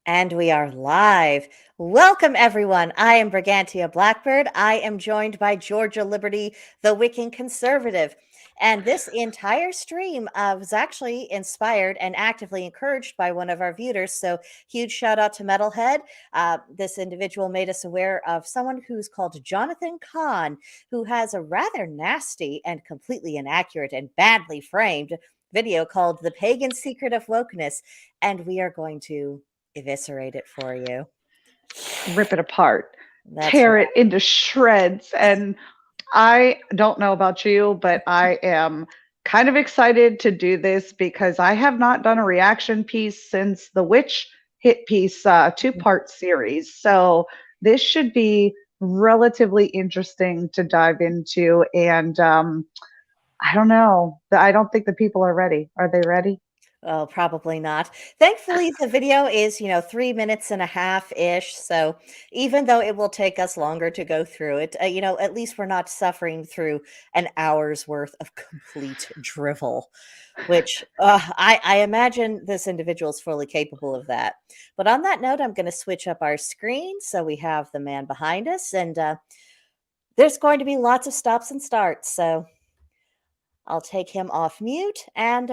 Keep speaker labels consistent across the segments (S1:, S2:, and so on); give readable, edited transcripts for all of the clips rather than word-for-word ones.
S1: And we are live. Welcome, everyone. I am Brigantia Blackbird. I am joined by Georgia Liberty, the Wiccan Conservative. And this entire stream was actually inspired and actively encouraged by one of our viewers. So, huge shout out to Metalhead. This individual made us aware of someone who's called Jonathan Cahn, who has a rather nasty and completely inaccurate and badly framed video called The Pagan Secret of Wokeness. And we are going to eviscerate it for you.
S2: Rip it apart,
S1: That's
S2: tear
S1: right.
S2: it into shreds. And I don't know about you, but I am kind of excited to do this because I have not done a reaction piece since the Witch hit piece two-part series. So this should be relatively interesting to dive into. And I don't know. I don't think the people are ready. Are they ready?
S1: Oh, probably not. Thankfully, the video is, 3 minutes and a half ish. So even though it will take us longer to go through it, at least we're not suffering through an hour's worth of complete drivel, which I imagine this individual is fully capable of that. But on that note, I'm going to switch up our screen so we have the man behind us. And there's going to be lots of stops and starts. So I'll take him off mute and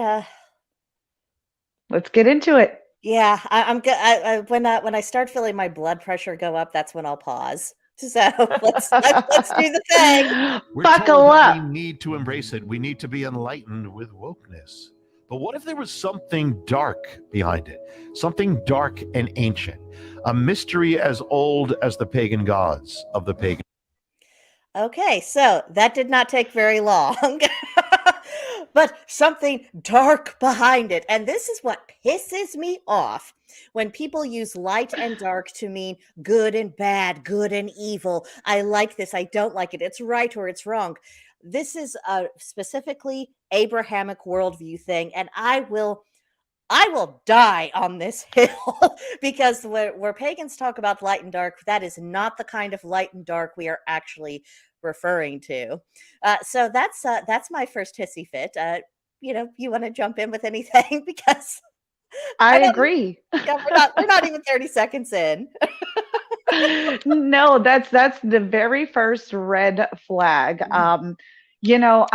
S2: Let's get into it.
S1: yeah, I'm good. When I start feeling my blood pressure go up, that's when I'll pause. So let's do the thing.
S3: We're
S2: Buckle
S3: told that
S2: up.
S3: we need to embrace it. We need to be enlightened with wokeness. But what if there was something dark behind it? Something dark and ancient. A mystery as old as the pagan gods of the pagan.
S1: Okay, so that did not take very long. But something dark behind it. And this is what pisses me off when people use light and dark to mean good and bad, good and evil. I like this, I don't like it. It's right or it's wrong. This is a specifically Abrahamic worldview thing, and I will die on this hill because where pagans talk about light and dark, that is not the kind of light and dark we are actually referring to. So that's my first hissy fit. You want to jump in with anything because
S2: I
S1: I don't.
S2: agree.
S1: Yeah, we're not even 30 seconds in.
S2: No, that's the very first red flag. You know,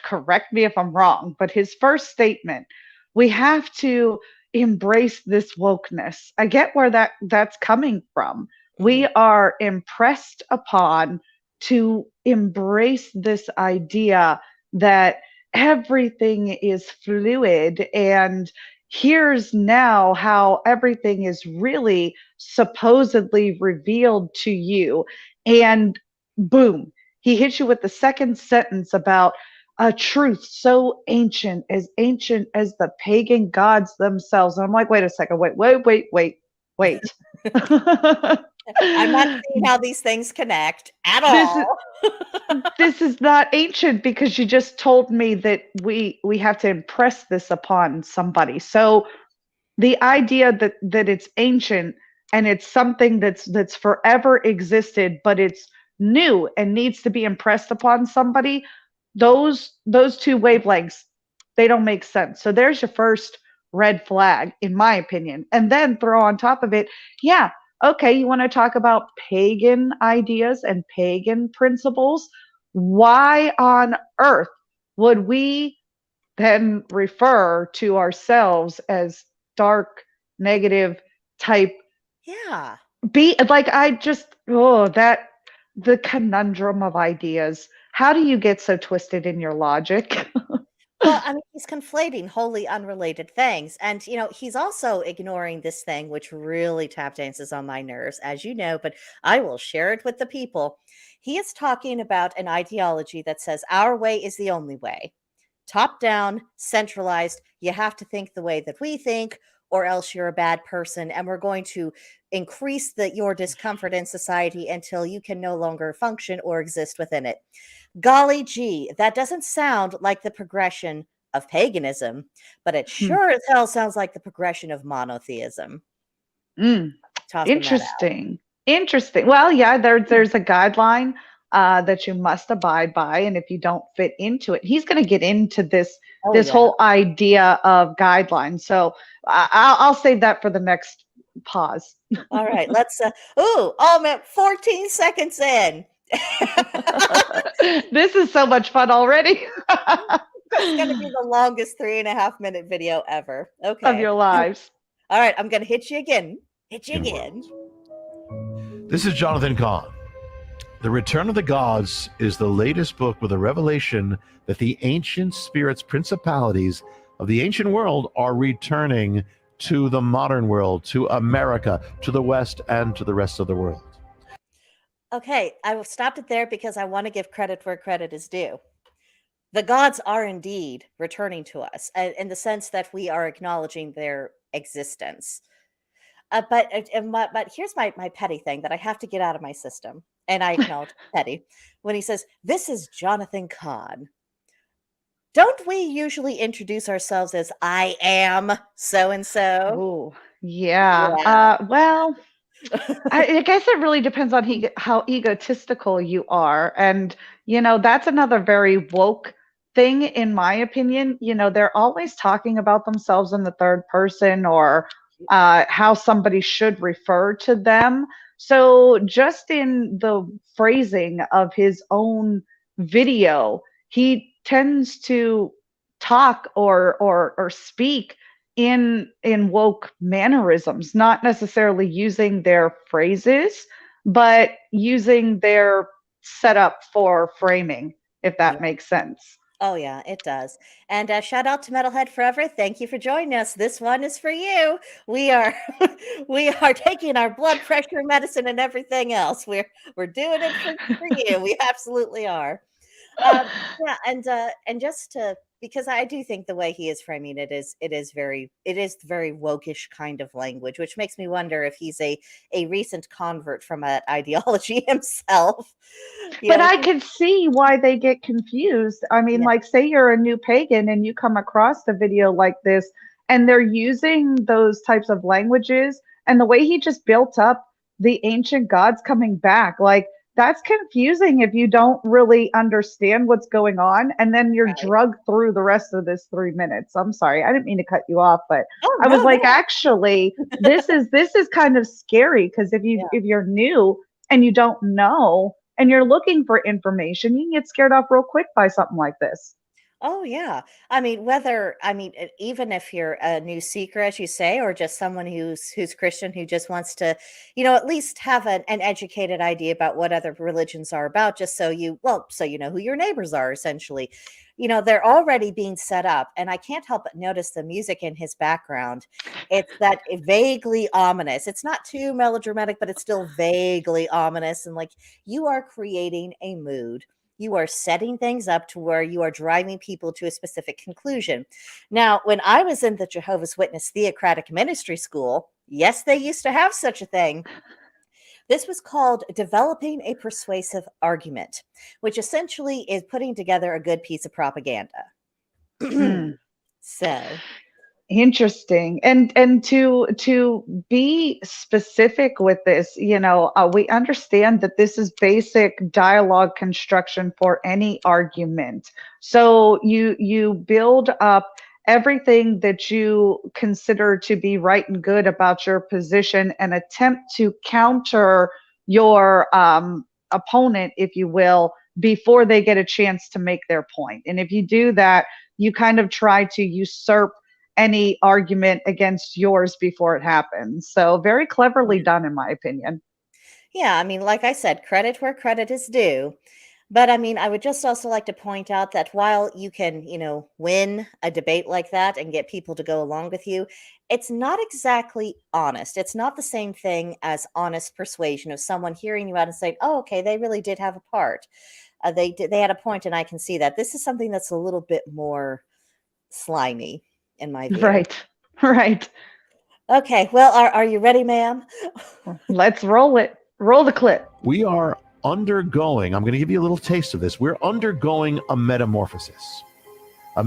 S2: correct me if I'm wrong, but his first statement, we have to embrace this wokeness. I get where that's coming from. We
S1: Mhm.
S2: are impressed upon to embrace this idea that everything is fluid, and here's now how everything is really supposedly revealed to you. And boom, he hits you with the second sentence about a truth so ancient as the pagan gods themselves. And I'm like, wait a second, wait.
S1: I'm not seeing how these things connect at
S2: this is
S1: all.
S2: this is not ancient because you just told me that we have to impress this upon somebody. So the idea that it's ancient and it's something that's forever existed, but it's new and needs to be impressed upon somebody, those two wavelengths, they don't make sense. So there's your first red flag, in my opinion. And then throw on top of it, yeah, okay, you want to talk about pagan ideas and pagan principles. Why on earth would we then refer to ourselves as dark, negative type?
S1: Yeah.
S2: Be like, I just, oh, that the conundrum of ideas. How do you get so twisted in your logic?
S1: Well, I mean, he's conflating wholly unrelated things. And, he's also ignoring this thing, which really tap dances on my nerves, as you know, but I will share it with the people. He is talking about an ideology that says our way is the only way. Top down, centralized. You have to think the way that we think, or else you're a bad person. And we're going to increase your discomfort in society until you can no longer function or exist within it. Golly gee, that doesn't sound like the progression of paganism, but it sure as hell sounds like the progression of monotheism.
S2: Mm,
S1: Tossing that out.
S2: interesting. Interesting. Well, yeah, there's a guideline that you must abide by, and if you don't fit into it, he's going to get into
S1: Oh
S2: this
S1: yeah.
S2: whole idea of guidelines. So I'll save that for the next pause.
S1: All right, let's I'm at 14 seconds in.
S2: This is so much fun already.
S1: It's going to be the longest 3.5-minute video ever.
S2: Of
S1: Okay.
S2: your lives.
S1: All right, I'm going to hit you again. Hit you
S3: In
S1: again.
S3: world. This is Jonathan Cahn. The Return of the Gods is the latest book with a revelation that the ancient spirits, principalities of the ancient world are returning to the modern world, to America, to the West, and to the rest of the world.
S1: Okay, I stopped it there because I want to give credit where credit is due. The gods are indeed returning to us in the sense that we are acknowledging their existence. But here's my petty thing that I have to get out of my system, and I acknowledge petty when he says, "This is Jonathan Cahn." Don't we usually introduce ourselves as "I am so and so"?
S2: Oh, yeah.
S1: Yeah.
S2: Well, I guess it really depends on how egotistical you are. And, that's another very woke thing, in my opinion. They're always talking about themselves in the third person, or how somebody should refer to them. So, just in the phrasing of his own video, he tends to talk or speak in woke mannerisms, not necessarily using their phrases, but using their setup for framing, if that
S1: Yeah.
S2: makes sense.
S1: Oh yeah, it does. And shout out to Metalhead Forever. Thank you for joining us. This one is for you. We are we are taking our blood pressure medicine and everything else. We're doing it for you. We absolutely are. Yeah, and just to, because I do think the way he is framing it is very wokish kind of language, which makes me wonder if he's a recent convert from an ideology himself. You
S2: But
S1: know,
S2: I can see why they get confused. I mean,
S1: yeah,
S2: like, say you're a new pagan and you come across a video like this, and they're using those types of languages, and the way he just built up the ancient gods coming back, like, that's confusing if you don't really understand what's going on, and then you're
S1: right.
S2: drugged through the rest of this 3 minutes. I'm sorry, I didn't mean to cut you off, but
S1: Oh
S2: I was
S1: no,
S2: like,
S1: no.
S2: actually, this is kind of scary, because
S1: Yeah.
S2: if you're new and you don't know and you're looking for information, you can get scared off real quick by something like this.
S1: Oh yeah. Even if you're a new seeker, as you say, or just someone who's Christian who just wants to, at least have an educated idea about what other religions are about, just so you know who your neighbors are, essentially. They're already being set up, and I can't help but notice the music in his background. It's that vaguely ominous. It's not too melodramatic, but it's still vaguely ominous, and like you are creating a mood. You are setting things up to where you are driving people to a specific conclusion. Now, when I was in the Jehovah's Witness Theocratic Ministry School, yes, they used to have such a thing. This was called developing a persuasive argument, which essentially is putting together a good piece of propaganda.
S2: Hmm.
S1: So,
S2: Interesting. And to be specific with this, we understand that this is basic dialogue construction for any argument. So you build up everything that you consider to be right and good about your position, and attempt to counter your opponent, if you will, before they get a chance to make their point. And if you do that, you kind of try to usurp any argument against yours before it happens. So very cleverly done, in my opinion.
S1: yeah, like I said, credit where credit is due. But I would just also like to point out that while you can, win a debate like that and get people to go along with you, it's not exactly honest. It's not the same thing as honest persuasion of someone hearing you out and saying, "Oh, okay, they really did have a part. They had a point, and I can see that." This is something that's a little bit more slimy, in my view.
S2: Right. Right.
S1: Okay, well, are you ready, ma'am?
S2: Let's roll it. Roll the clip.
S3: We are undergoing, I'm going to give you a little taste of this. We're undergoing a metamorphosis of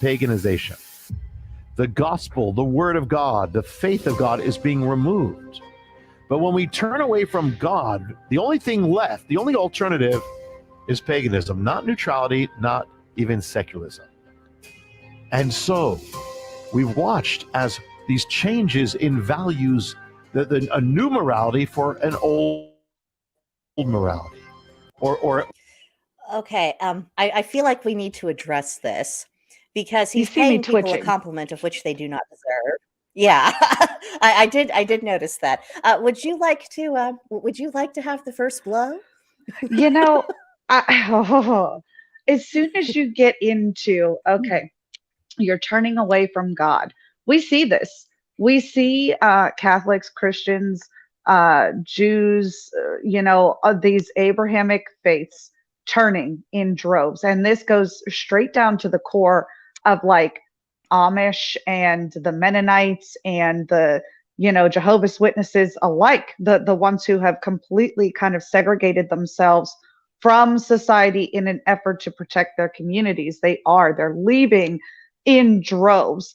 S3: paganization. The gospel, the word of God, the faith of God is being removed. But when we turn away from God, the only thing left, the only alternative is paganism, not neutrality, not even secularism. And so we've watched as these changes in values, a new morality for an old morality. Or
S1: Okay, I feel like we need to address this because
S2: You
S1: he's
S2: see me
S1: paying people a
S2: twitching.
S1: compliment of which they do not deserve. Yeah, I did notice that. Would you like to have the first blow?
S2: You know, as soon as you get into, okay, you're turning away from God. We see this. We see Catholics, Christians, Jews, these Abrahamic faiths turning in droves. And this goes straight down to the core of like Amish and the Mennonites and the Jehovah's Witnesses alike, the ones who have completely kind of segregated themselves from society in an effort to protect their communities. They're leaving in droves.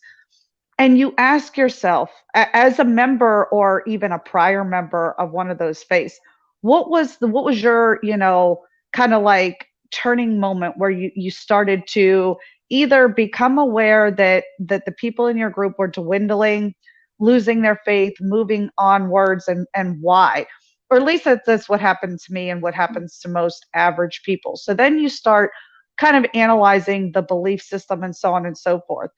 S2: And you ask yourself, as a member or even a prior member of one of those faiths, what was your, kind of like turning moment where you started to either become aware that the people in your group were dwindling, losing their faith, moving onwards, and why? Or at least that's what happened to me and what happens to most average people. So then you start kind of analyzing the belief system and so on and so forth.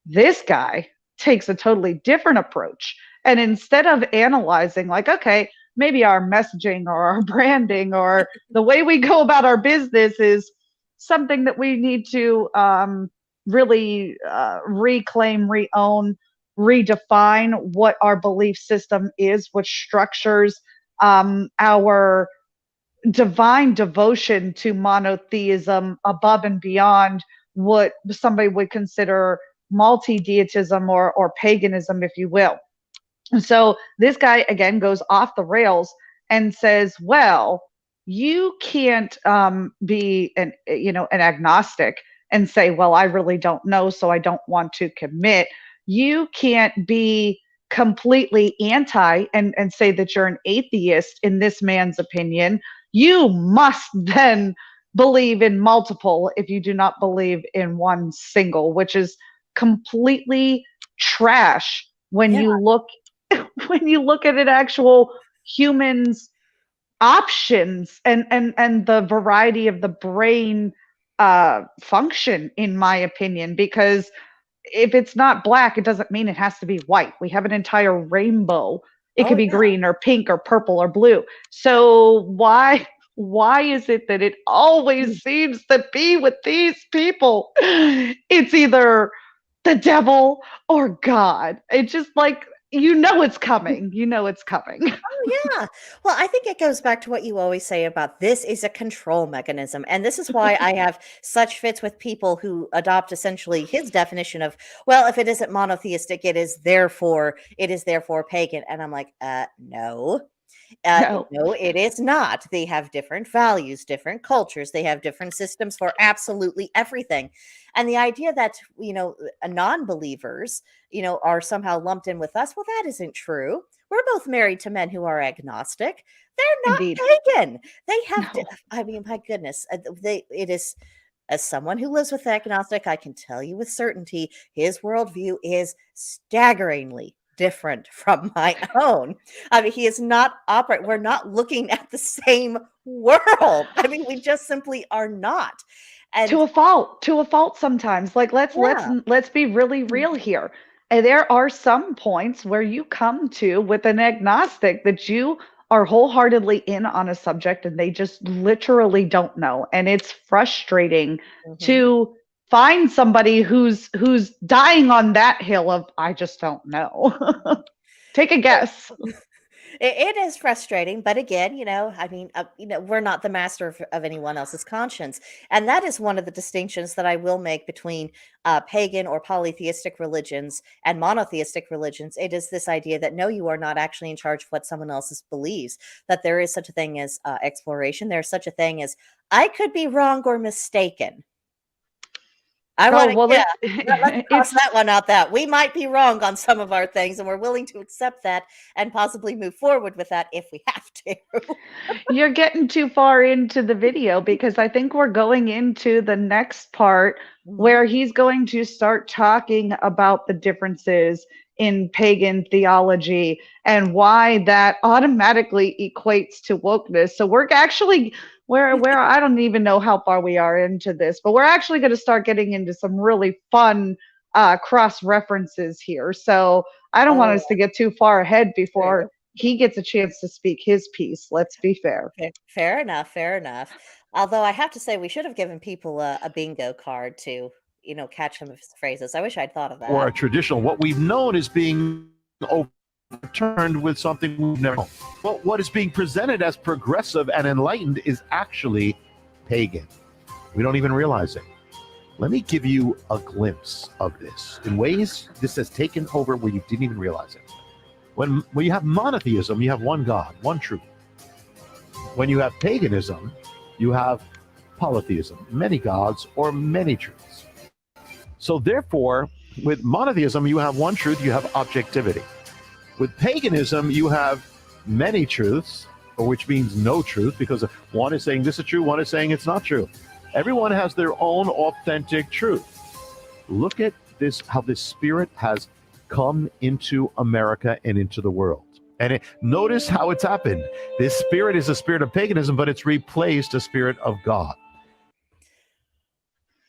S2: This guy takes a totally different approach. And instead of analyzing, like, okay, maybe our messaging or our branding or the way we go about our business is something that we need to really reclaim, reown, redefine what our belief system is, which structures our divine devotion to monotheism above and beyond what somebody would consider multi-deism or paganism, if you will. So this guy again goes off the rails and says, well, you can't be an agnostic and say, well, I really don't know, so I don't want to commit. You can't be completely anti and say that you're an atheist in this man's opinion. You must then believe in multiple if you do not believe in one single, which is completely trash when
S1: Yeah.
S2: you look at an actual human's options and the variety of the brain function, in my opinion, because if it's not black, it doesn't mean it has to be white. We have an entire rainbow. It
S1: Oh
S2: could be
S1: yeah.
S2: green or pink or purple or blue. So why is it that it always seems to be with these people? It's either the devil or God. It's just like it's coming. It's coming.
S1: Oh, yeah. Well, I think it goes back to what you always say about this is a control mechanism. And this is why I have such fits with people who adopt essentially his definition of, well, if it isn't monotheistic, it is therefore pagan. And I'm like, no.
S2: No.
S1: No, it is not. They have different values, different cultures. They have different systems for absolutely everything. And the idea that, non-believers, are somehow lumped in with us, well, that isn't true. We're both married to men who are agnostic. They're not
S2: Indeed.
S1: pagan. They have,
S2: No.
S1: I mean, my goodness, it is, as someone who lives with agnostic, I can tell you with certainty, his worldview is staggeringly different from my own. I mean, he is not operate. We're not looking at the same world. I mean, we just simply are not. And
S2: To a fault sometimes. Like
S1: yeah,
S2: let's be really real here. And there are some points where you come to with an agnostic that you are wholeheartedly in on a subject and they just literally don't know. And it's frustrating
S1: mhm.
S2: to find somebody who's dying on that hill of I just don't know. Take a guess.
S1: It is frustrating, but again, I mean, we're not the master of anyone else's conscience, and that is one of the distinctions that I will make between pagan or polytheistic religions and monotheistic religions. It is this idea that no, you are not actually in charge of what someone else's believes. That there is such a thing as exploration. There's such a thing as I could be wrong or mistaken. I
S2: Oh,
S1: want to,
S2: well,
S1: yeah.
S2: it's
S1: Let's cross
S2: it's
S1: that one out. That we might be wrong on some of our things, and we're willing to accept that and possibly move forward with that if we have to.
S2: you're getting too far into the video because I think we're going into the next part
S1: Mhm.
S2: where he's going to start talking about the differences in pagan theology and why that automatically equates to wokeness. So we're actually where I don't even know how far we are into this, but we're actually going to start getting into some really fun cross references here. So I don't want
S1: Oh,
S2: us to get too far ahead before
S1: true.
S2: he gets a chance to speak his piece. Let's be fair.
S1: Fair enough. Fair enough. Although I have to say, we should have given people a bingo card to, catch some of his phrases. I wish I'd thought of
S3: Or
S1: that.
S3: a traditional, what we've known is being overturned with something we've never known. Well, what is being presented as progressive and enlightened is actually pagan. We don't even realize it. Let me give you a glimpse of this in ways this has taken over where you didn't even realize it. When you have monotheism, you have one God, one truth. When you have paganism, you have polytheism, many gods or many truths. So therefore, with monotheism, you have one truth, you have objectivity. With paganism, you have many truths, which means no truth, because one is saying this is true, one is saying it's not true. Everyone has their own authentic truth. Look at this, how this spirit has come into America and into the world. And notice how it's happened. This spirit is a spirit of paganism, but it's replaced a spirit of God.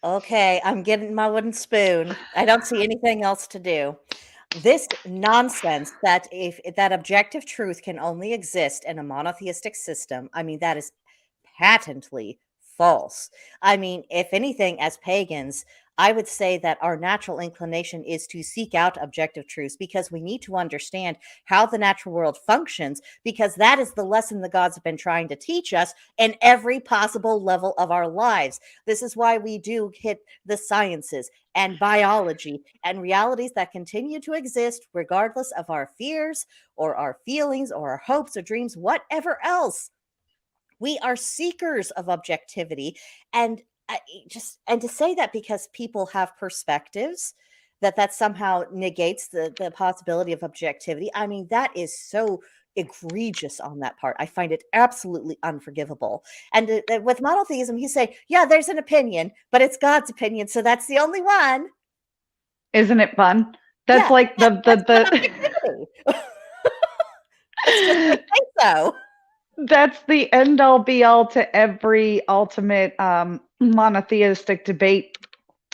S1: Okay, I'm getting my wooden spoon. I don't see anything else to do. This nonsense that if that objective truth can only exist in a monotheistic system, I mean, that is patently false. I mean, if anything, as pagans, I would say that our natural inclination is to seek out objective truths because we need to understand how the natural world functions, because that is the lesson the gods have been trying to teach us in every possible level of our lives. This is why we do hit the sciences and biology and realities that continue to exist regardless of our fears or our feelings or our hopes or dreams, whatever else. We are seekers of objectivity, and and to say that because people have perspectives that somehow negates the possibility of objectivity. I mean, that is so egregious on that part. I find it absolutely unforgivable. And with monotheism, you say, yeah, there's an opinion, but it's God's opinion, so that's the only one.
S2: Isn't it fun? That's
S1: Yeah,
S2: like
S1: that's not
S2: the
S1: objectivity. It's just a say so.
S2: that's the end all be all to every ultimate monotheistic debate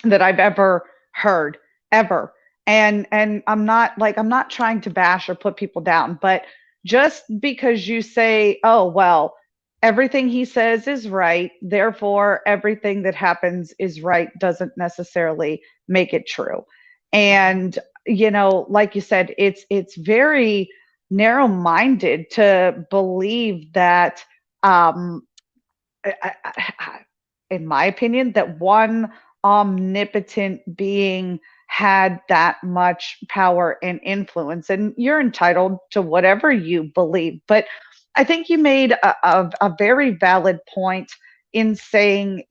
S2: that I've ever heard, ever. And I'm not trying to bash or put people down, but just because you say, oh well, everything he says is right, therefore everything that happens is right, doesn't necessarily make it true. And like you said, it's very narrow minded to believe that um in my opinion, that one omnipotent being had that much power and influence. And you're entitled to whatever you believe. But I think you made a very valid point in saying,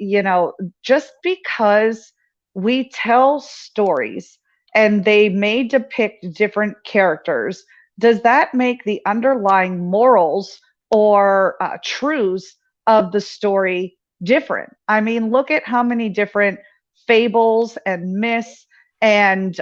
S2: just because we tell stories and they may depict different characters, does that make the underlying morals or truths of the story different? I mean, look at how many different fables and myths and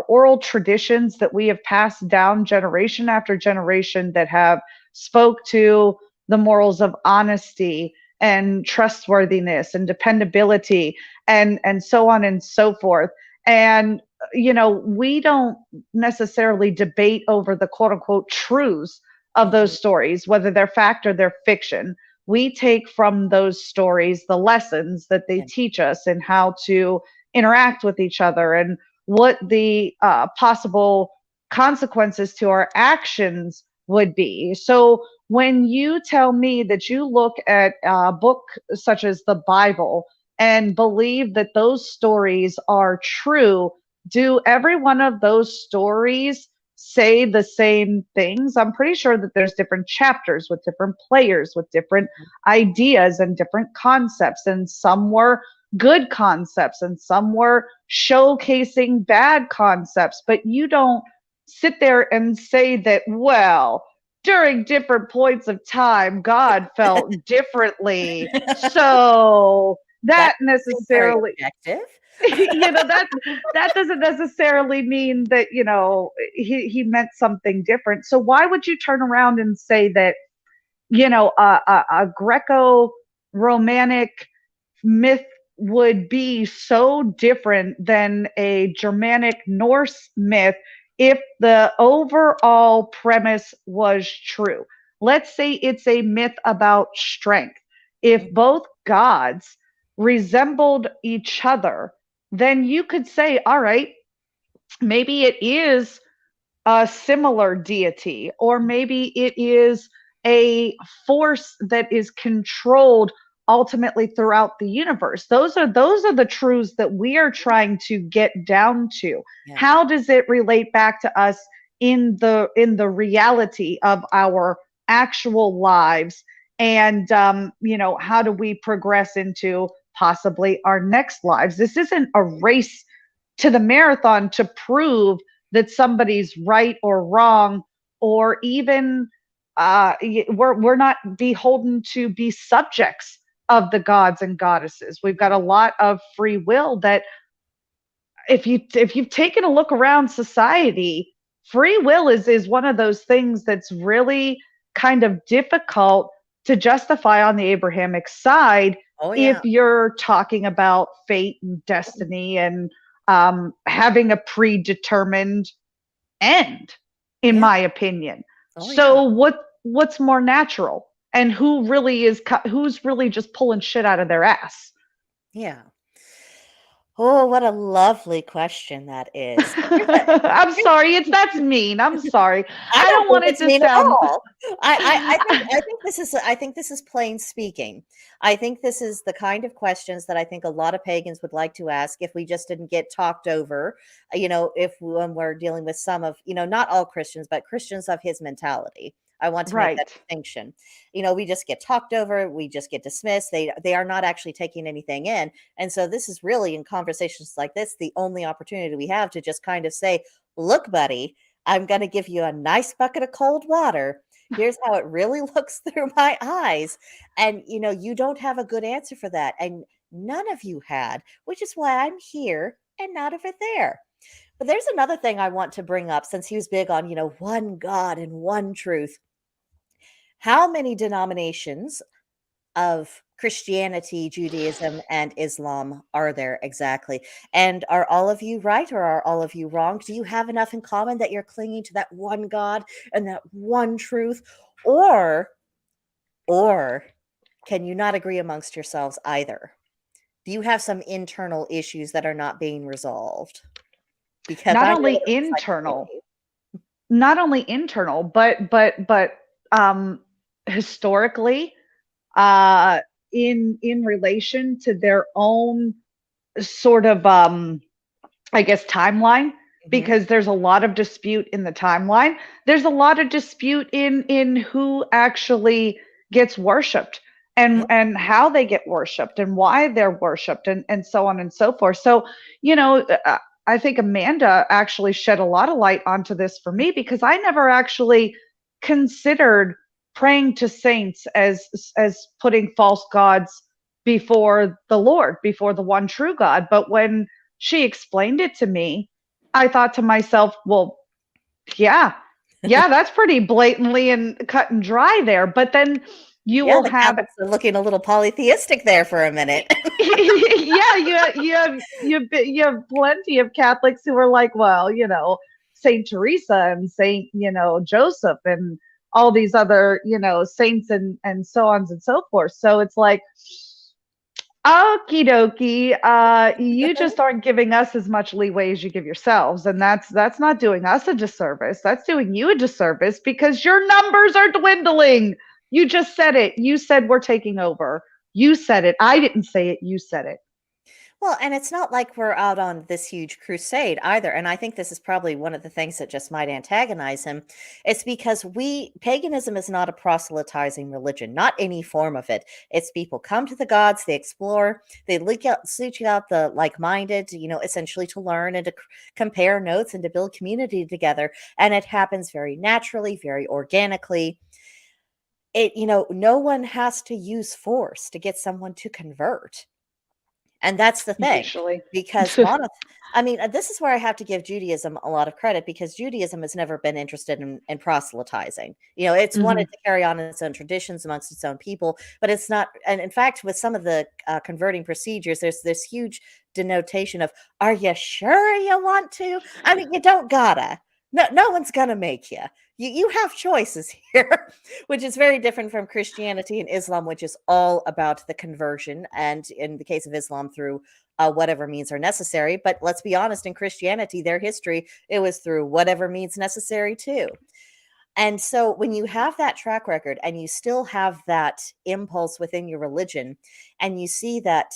S2: oral traditions that we have passed down generation after generation that have spoke to the morals of honesty and trustworthiness and dependability and so on and so forth. And we don't necessarily debate over the quote unquote truths of
S1: Mhm.
S2: those stories, whether they're fact or they're fiction. We take from those stories the lessons that they
S1: Yeah.
S2: teach us and how to interact with each other and what the possible consequences to our actions would be. So when you tell me that you look at a book such as the Bible and believe that those stories are true, do every one of those stories say the same things? I'm pretty sure that there's different chapters with different players, with different ideas and different concepts, and some were good concepts and some were showcasing bad concepts. But you don't sit there and say that, well, during different points of time, God felt differently. So that
S1: That's very
S2: necessarily,
S1: objective.
S2: that doesn't necessarily mean that, he meant something different. So why would you turn around and say that, a Greco-Romantic myth would be so different than a Germanic Norse myth if the overall premise was true? Let's say it's a myth about strength. If both gods resembled each other, then you could say, all right, maybe it is a similar deity, or maybe it is a force that is controlled ultimately throughout the universe. Those are the truths that we are trying to get down to.
S1: Yeah.
S2: How does it relate back to us in the reality of our actual lives? And how do we progress into possibly our next lives? This isn't a race to the marathon to prove that somebody's right or wrong, or even we're not beholden to be subjects of the gods and goddesses. We've got a lot of free will that if you've taken a look around society, free will is one of those things that's really kind of difficult to justify on the Abrahamic side.
S1: Oh yeah.
S2: If you're talking about fate and destiny and having a predetermined end, in
S1: Yeah.
S2: my opinion.
S1: Oh
S2: So
S1: yeah.
S2: what's more natural, and who's really just pulling shit out of their ass?
S1: Yeah. Oh, what a lovely question that is.
S2: I'm
S1: Here's
S2: sorry, that's mean. I'm sorry.
S1: I
S2: I
S1: don't
S2: don't
S1: think
S2: want it
S1: it's
S2: to
S1: mean at
S2: sound
S1: all. I think this is plain speaking. I think this is the kind of questions that I think a lot of pagans would like to ask if we just didn't get talked over. If when we're dealing with some of, not all Christians, but Christians of his mentality. I want to make that
S2: right.
S1: distinction. We just get talked over, we just get dismissed. They are not actually taking anything in. And so this is really, in conversations like this, the only opportunity we have to just kind of say, look, buddy, I'm going to give you a nice bucket of cold water. Here's how it really looks through my eyes. And, you don't have a good answer for that. And none of you had, which is why I'm here and not over there. But there's another thing I want to bring up, since he was big on, one God and one truth. How many denominations of Christianity, Judaism, and Islam are there exactly? And are all of you right, or are all of you wrong? Do you have enough in common that you're clinging to that one God and that one truth? Or can you not agree amongst yourselves either? Do you have some internal issues that are not being resolved? Because
S2: Not
S1: I know
S2: only
S1: what it looks like for
S2: internal,
S1: me.
S2: not only internal, but historically, uh, in relation to their own sort of I guess timeline,
S1: Mhm.
S2: because there's a lot of dispute in the timeline. There's a lot of dispute in who actually gets worshipped,
S1: Yeah.
S2: and how they get worshipped and why they're worshipped, and so on and so forth. So, I think Amanda actually shed a lot of light onto this for me, because I never actually considered praying to saints as putting false gods before the Lord, before the one true God. But when she explained it to me, I thought to myself, well, yeah, yeah, that's pretty blatantly and cut and dry there. But then you
S1: Yeah,
S2: will
S1: the
S2: have,
S1: Catholics are looking a little polytheistic there for a minute.
S2: yeah, you have plenty of Catholics who are like, well, Saint Teresa and Saint, Joseph and all these other, saints and so on and so forth. So it's like, okie dokie. You just aren't giving us as much leeway as you give yourselves, and that's not doing us a disservice. That's doing you a disservice, because your numbers are dwindling. You just said it. You said we're taking over. You said it. I didn't say it. You said it.
S1: Well, and it's not like we're out on this huge crusade either. And I think this is probably one of the things that just might antagonize him. It's because paganism is not a proselytizing religion, not any form of it. It's people come to the gods, they explore, they seek out the like minded, essentially to learn and to compare notes and to build community together. And it happens very naturally, very organically. No one has to use force to get someone to convert. And that's the thing,
S2: Usually.
S1: because this is where I have to give Judaism a lot of credit, because Judaism has never been interested in proselytizing. It's wanted to carry on its own traditions amongst its own people, but it's not. And in fact, with some of the converting procedures, there's this huge denotation of, "Are you sure you want to?" I mean, you don't gotta. No one's gonna make you. You have choices here, which is very different from Christianity and Islam, which is all about the conversion. And in the case of Islam, through whatever means are necessary. But let's be honest, in Christianity, their history, it was through whatever means necessary too. And so when you have that track record and you still have that impulse within your religion, and you see that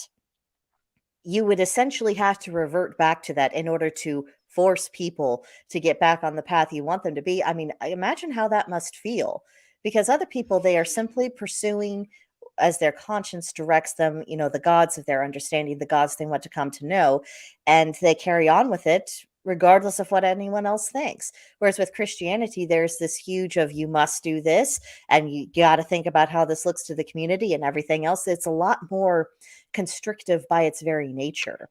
S1: you would essentially have to revert back to that in order to force people to get back on the path you want them to be. I mean, I imagine how that must feel, because other people, they are simply pursuing as their conscience directs them, the gods of their understanding, the gods they want to come to know, and they carry on with it regardless of what anyone else thinks. Whereas with Christianity, there's this huge of, you must do this, and you got to think about how this looks to the community and everything else. It's a lot more constrictive by its very nature.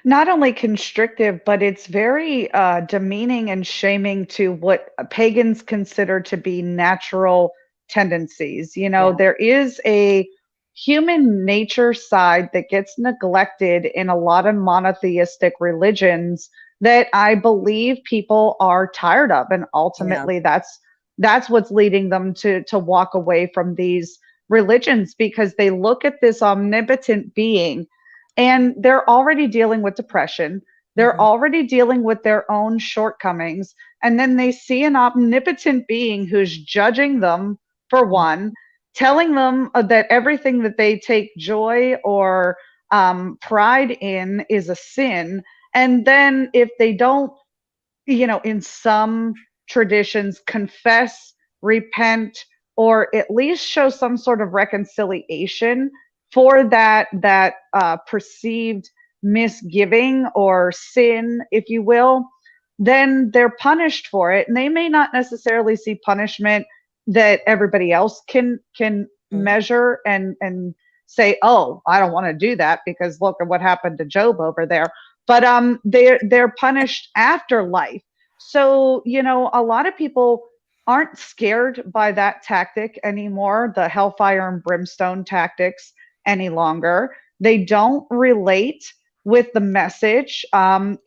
S2: Not only constrictive, but it's very demeaning and shaming to what pagans consider to be natural tendencies. There is a human nature side that gets neglected in a lot of monotheistic religions that I believe people are tired of, and ultimately that's what's leading them to walk away from these religions, because they look at this omnipotent being and they're already dealing with depression. They're already dealing with their own shortcomings. And then they see an omnipotent being who's judging them, for one, telling them that everything that they take joy or pride in is a sin. And then if they don't, in some traditions, confess, repent, or at least show some sort of reconciliation for that perceived misgiving or sin, if you will, then they're punished for it. And they may not necessarily see punishment that everybody else can measure and say, "Oh, I don't want to do that because look at what happened to Job over there." But they're punished after life. So a lot of people aren't scared by that tactic anymore, the hellfire and brimstone tactics any longer. They don't relate with the message. And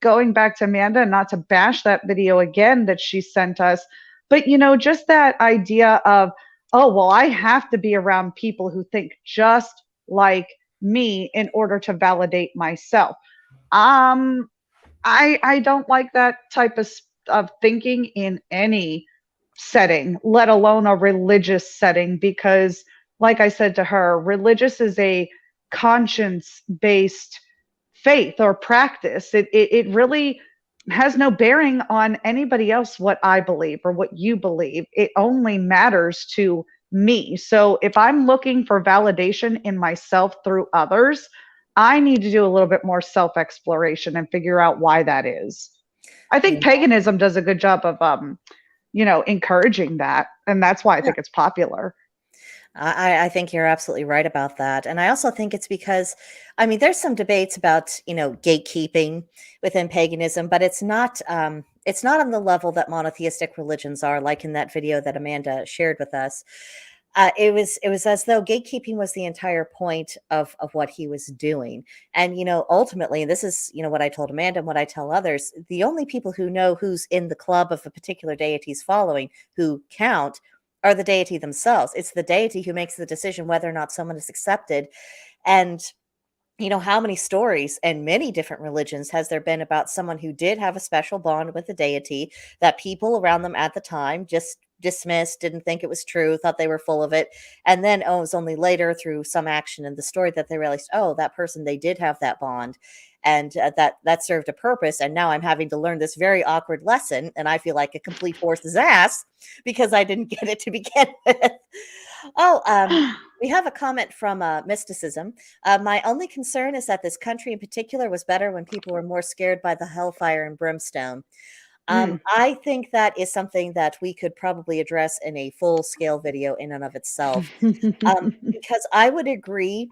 S2: going back to Amanda, not to bash that video again that she sent us, but just that idea of, oh, well, I have to be around people who think just like me in order to validate myself. I don't like that type of thinking in any setting, let alone a religious setting, because like I said to her, religious is a conscience-based faith or practice. It really has no bearing on anybody else what I believe or what you believe. It only matters to me. So if I'm looking for validation in myself through others, I need to do a little bit more self-exploration and figure out why that is. I think paganism does a good job of encouraging that, and that's why I think it's popular.
S1: I think you're absolutely right about that. And I also think it's because, there's some debates about, gatekeeping within paganism, but it's not on the level that monotheistic religions are, like in that video that Amanda shared with us. It was as though gatekeeping was the entire point of what he was doing. And, ultimately, this is, what I told Amanda and what I tell others, the only people who know who's in the club of a particular deity's following, who count, are the deity themselves. It's the deity who makes the decision whether or not someone is accepted. And how many stories and many different religions has there been about someone who did have a special bond with the deity that people around them at the time just dismissed, didn't think it was true, thought they were full of it. And then, it was only later through some action in the story that they realized, oh, that person, they did have that bond. And that served a purpose. And now I'm having to learn this very awkward lesson. And I feel like a complete horse's ass because I didn't get it to begin with. We have a comment from Mysticism. My only concern is that this country in particular was better when people were more scared by the hellfire and brimstone. I think that is something that we could probably address in a full-scale video in and of itself, because I would agree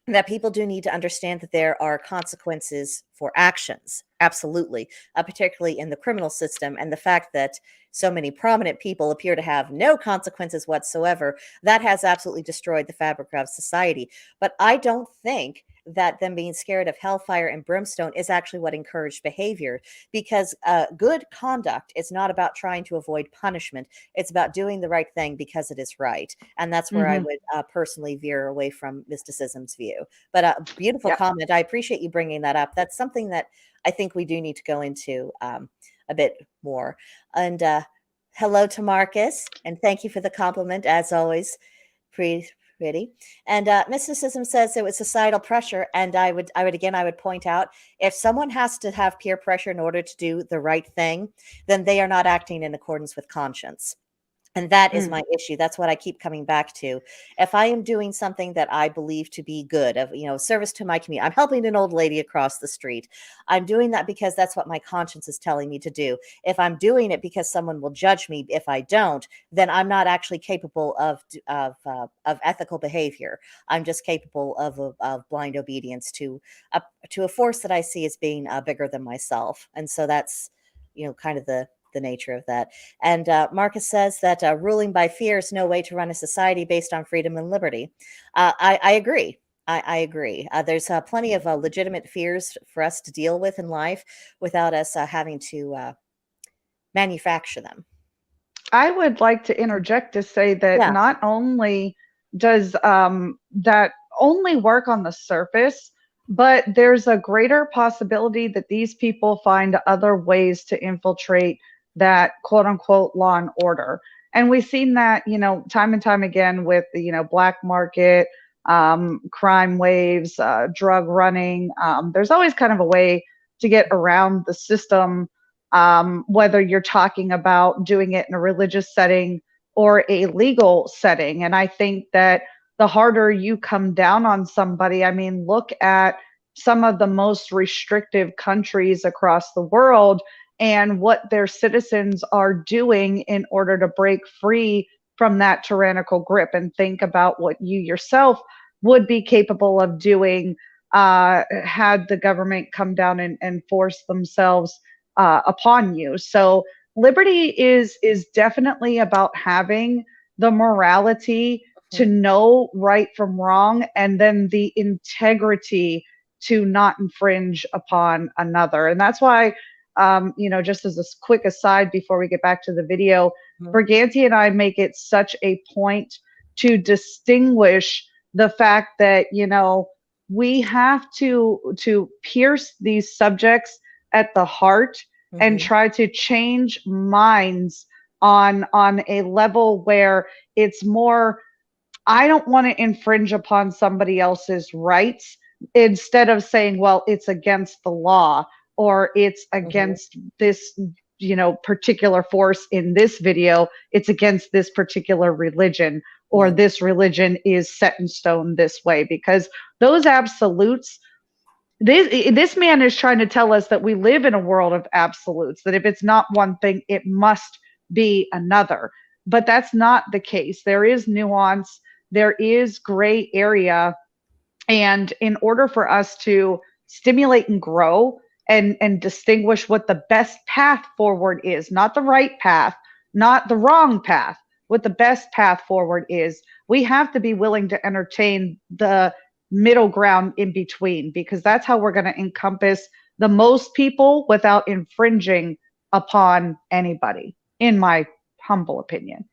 S1: that people do need to understand that there are consequences for actions. Absolutely. Particularly in the criminal system, and the fact that so many prominent people appear to have no consequences whatsoever, that has absolutely destroyed the fabric of society. But I don't think that them being scared of hellfire and brimstone is actually what encouraged behavior, because good conduct is not about trying to avoid punishment. It's about doing the right thing because it is right. And that's where I would personally veer away from mysticism's view. But beautiful comment. I appreciate you bringing that up. That's something that I think we do need to go into a bit more. And hello to Marcus, and thank you for the compliment, as always. Pretty. And mysticism says it was societal pressure, and I would point out, if someone has to have peer pressure in order to do the right thing, then they are not acting in accordance with conscience. And that is my issue. That's what I keep coming back to. If I am doing something that I believe to be good, of service to my community, I'm helping an old lady across the street. I'm doing that because that's what my conscience is telling me to do. If I'm doing it because someone will judge me if I don't, then I'm not actually capable of ethical behavior. I'm just capable of blind obedience to a force that I see as being bigger than myself. And so that's kind of the nature of that. And Marcus says that ruling by fear is no way to run a society based on freedom and liberty. I agree. I agree. There's plenty of legitimate fears for us to deal with in life without us having to manufacture them.
S2: I would like to interject to say that not only does that only work on the surface, but there's a greater possibility that these people find other ways to infiltrate that quote unquote law and order. And we've seen that, time and time again with the, black market, crime waves, drug running. There's always kind of a way to get around the system, whether you're talking about doing it in a religious setting or a legal setting. And I think that the harder you come down on somebody, look at some of the most restrictive countries across the world and what their citizens are doing in order to break free from that tyrannical grip, and think about what you yourself would be capable of doing had the government come down and force themselves upon you. So liberty is definitely about having the morality to know right from wrong, and then the integrity to not infringe upon another. And that's why, just as a quick aside before we get back to the video, Briganti and I make it such a point to distinguish the fact that, we have to pierce these subjects at the heart and try to change minds on a level where it's more, I don't want to infringe upon somebody else's rights, instead of saying, well, it's against the law, or it's against this, particular force in this video, it's against this particular religion, or this religion is set in stone this way. Because those absolutes, this man is trying to tell us that we live in a world of absolutes, that if it's not one thing, it must be another. But that's not the case. There is nuance, there is gray area. And in order for us to stimulate and grow and distinguish what the best path forward is, not the right path, not the wrong path, what the best path forward is, we have to be willing to entertain the middle ground in between, because that's how we're going to encompass the most people without infringing upon anybody, in my humble opinion.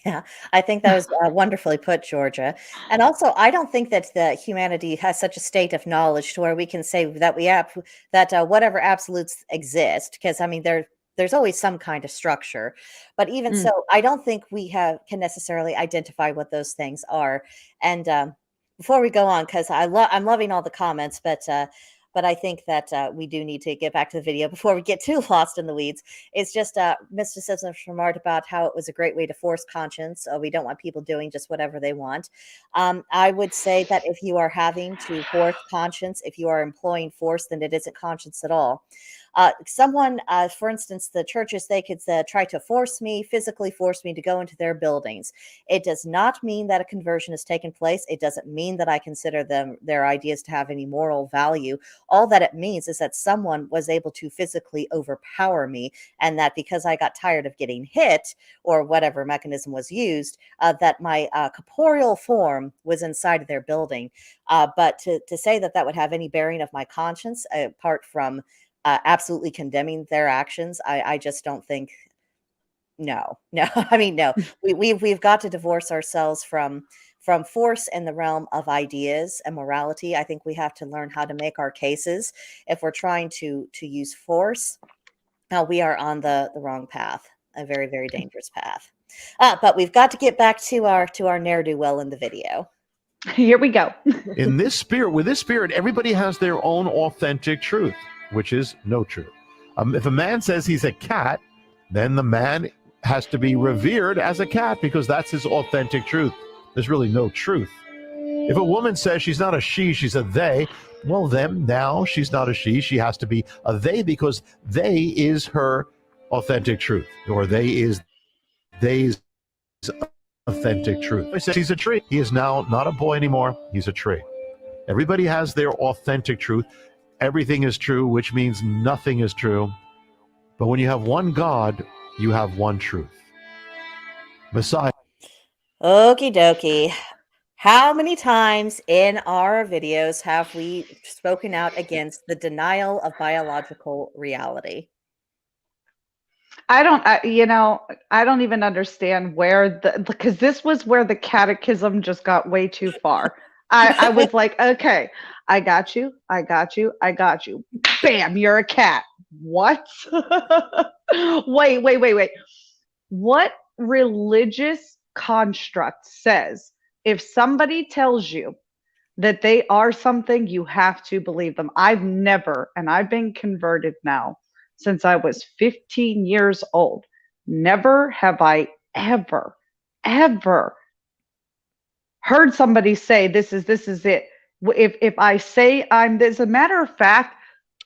S1: Yeah, I think that was wonderfully put, Georgia. And also, I don't think that the humanity has such a state of knowledge to where we can say that that whatever absolutes exist, because they're there's always some kind of structure. But even
S2: Mm.
S1: so, I don't think we can necessarily identify what those things are. And before we go on, because I'm loving all the comments, but I think that we do need to get back to the video before we get too lost in the weeds. It's just mysticism's remarked about how it was a great way to force conscience. We don't want people doing just whatever they want. I would say that if you are having to force conscience, if you are employing force, then it isn't conscience at all. Someone, for instance, the churches, they could try to physically force me to go into their buildings. It does not mean that a conversion has taken place. It doesn't mean that I consider their ideas to have any moral value. All that it means is that someone was able to physically overpower me, and that because I got tired of getting hit, or whatever mechanism was used, that my corporeal form was inside of their building. But to say that that would have any bearing of my conscience, apart from absolutely condemning their actions, I just don't think. No. I mean, no. We've got to divorce ourselves from force in the realm of ideas and morality. I think we have to learn how to make our cases. If we're trying to use force, we are on the wrong path, a very, very dangerous path. But we've got to get back to our ne'er-do-well in the video.
S2: Here we go.
S3: In this spirit, with this spirit, everybody has their own authentic truth, which is no truth. If a man says he's a cat, then the man has to be revered as a cat because that's his authentic truth. There's really no truth. If a woman says she's not a she, she's a they, well, then now she's not a she has to be a they because they is her authentic truth, or they's authentic truth. I said he's a tree. He is now not a boy anymore. He's a tree. Everybody has their authentic truth. Everything is true, which means nothing is true. But when you have one God, you have one truth. Messiah.
S1: Okie dokie. How many times in our videos have we spoken out against the denial of biological reality?
S2: I don't even understand because this was where the catechism just got way too far. I was like, okay, I got you. Bam, you're a cat. What? Wait. What religious construct says if somebody tells you that they are something, you have to believe them? I've been converted now since I was 15 years old. Never have I ever heard somebody say this is it. If I say I'm this, as a matter of fact,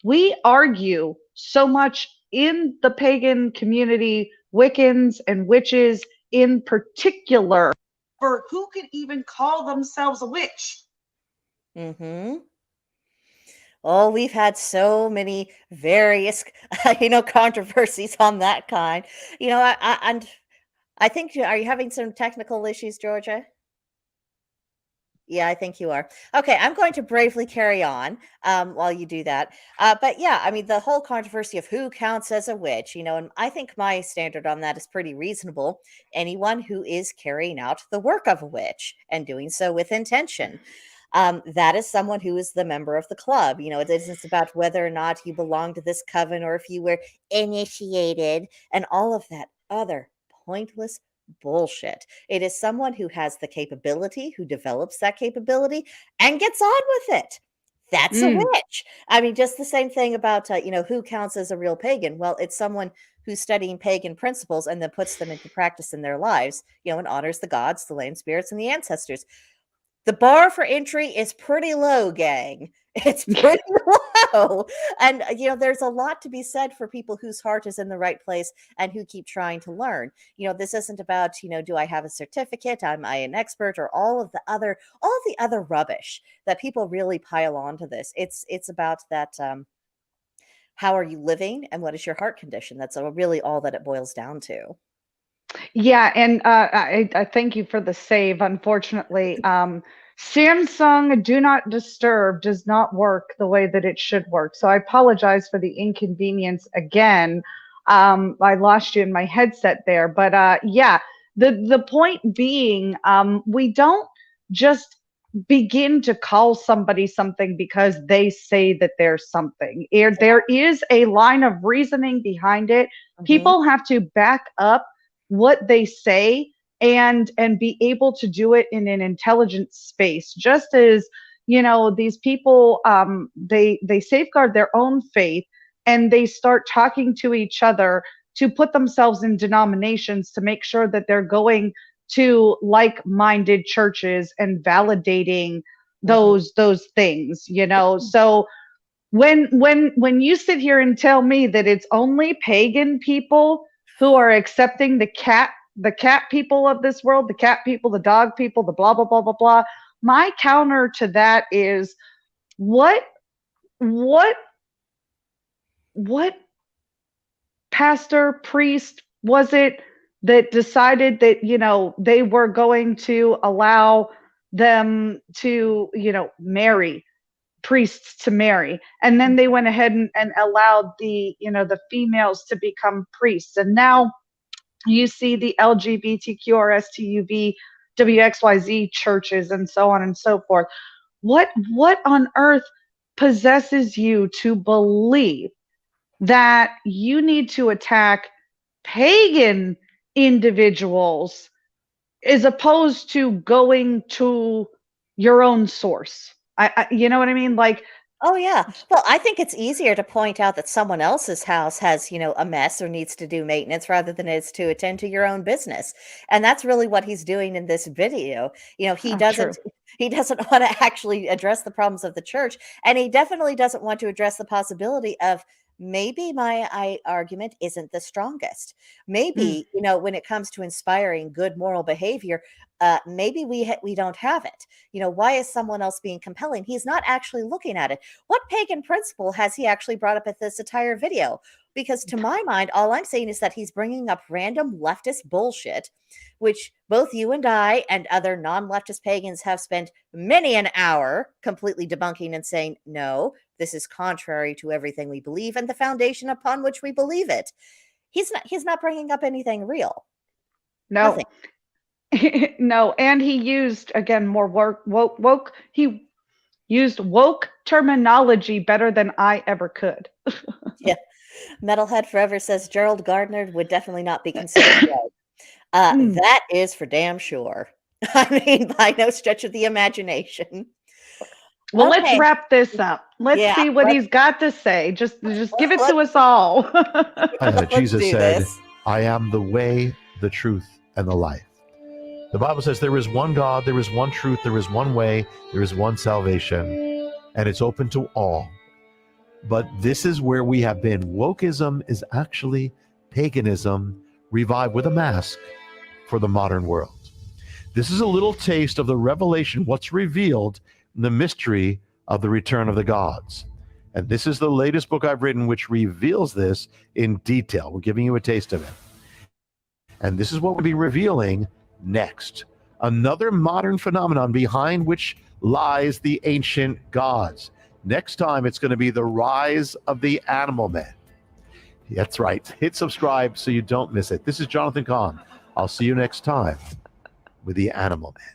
S2: we argue so much in the pagan community, Wiccans and witches in particular, for who could even call themselves a witch.
S1: Mm-hmm. Oh, we've had so many various, controversies on that kind. I think, are you having some technical issues, Georgia? Yeah, I think you are. Okay, I'm going to bravely carry on while you do that. But yeah, I mean, the whole controversy of who counts as a witch, and I think my standard on that is pretty reasonable. Anyone who is carrying out the work of a witch and doing so with intention. That is someone who is the member of the club. It isn't about whether or not you belong to this coven or if you were initiated and all of that other pointless bullshit. It is someone who has the capability, who develops that capability and gets on with it. That's a witch. I mean, just the same thing about, who counts as a real pagan? Well, it's someone who's studying pagan principles and then puts them into practice in their lives, and honors the gods, the land spirits, and the ancestors. The bar for entry is pretty low, gang. It's pretty low. And, there's a lot to be said for people whose heart is in the right place and who keep trying to learn. This isn't about, do I have a certificate? Am I an expert? Or all of the other rubbish that people really pile onto this. It's about that, how are you living and what is your heart condition? That's really all that it boils down to.
S2: Yeah, and I thank you for the save. Unfortunately, Samsung Do Not Disturb does not work the way that it should work. So I apologize for the inconvenience again. I lost you in my headset there, but yeah, the point being, we don't just begin to call somebody something because they say that there's something. There is a line of reasoning behind it. People have to back up what they say and be able to do it in an intelligent space. Just as, you know, these people, they safeguard their own faith and they start talking to each other to put themselves in denominations to make sure that they're going to like-minded churches and validating those things, you know. So when you sit here and tell me that it's only pagan people who are accepting the cat people of this world, the cat people, the dog people, the blah blah blah blah blah, my counter to that is what pastor, priest was it that decided that, you know, they were going to allow them to, you know, marry, priests to marry, and then they went ahead and allowed the, you know, the females to become priests, and now you see the LGBTQRSTUV WXYZ churches and so on and so forth. What on earth possesses you to believe that you need to attack pagan individuals as opposed to going to your own source? You know what I mean? Like,
S1: Oh, yeah. Well, I think it's easier to point out that someone else's house has, you know, a mess or needs to do maintenance rather than it is to attend to your own business. And that's really what he's doing in this video. You know, he
S2: true.
S1: doesn't want to actually address the problems of the church, and he definitely doesn't want to address the possibility of maybe my argument isn't the strongest. Maybe, you know, when it comes to inspiring good moral behavior, maybe we don't have it. You know, why is someone else being compelling? He's not actually looking at it. What pagan principle has he actually brought up at this entire video? Because to my mind, all I'm saying is that he's bringing up random leftist bullshit, which both you and I and other non-leftist pagans have spent many an hour completely debunking and saying, no, this is contrary to everything we believe and the foundation upon which we believe it. He's not bringing up anything real.
S2: No.
S1: Nothing.
S2: No, and he used, again, more woke. He used woke terminology better than I ever could.
S1: Yeah. Metalhead Forever says Gerald Gardner would definitely not be considered woke. That is for damn sure. I mean, by no stretch of the imagination.
S2: Well, let's wrap this up. Let's see what he's got to say. Just give it to us all.
S3: Jesus said, I am the way, the truth, and the life. The Bible says there is one God, there is one truth, there is one way, there is one salvation, and it's open to all. But this is where we have been. Wokeism is actually paganism revived with a mask for the modern world. This is a little taste of the revelation, what's revealed in the mystery of the return of the gods. And this is the latest book I've written, which reveals this in detail. We're giving you a taste of it. And this is what we'll be revealing next. Another modern phenomenon behind which lies the ancient gods. Next time, it's going to be the rise of the animal men. That's right. Hit subscribe so you don't miss it. This is Jonathan Cahn. I'll see you next time with the animal men.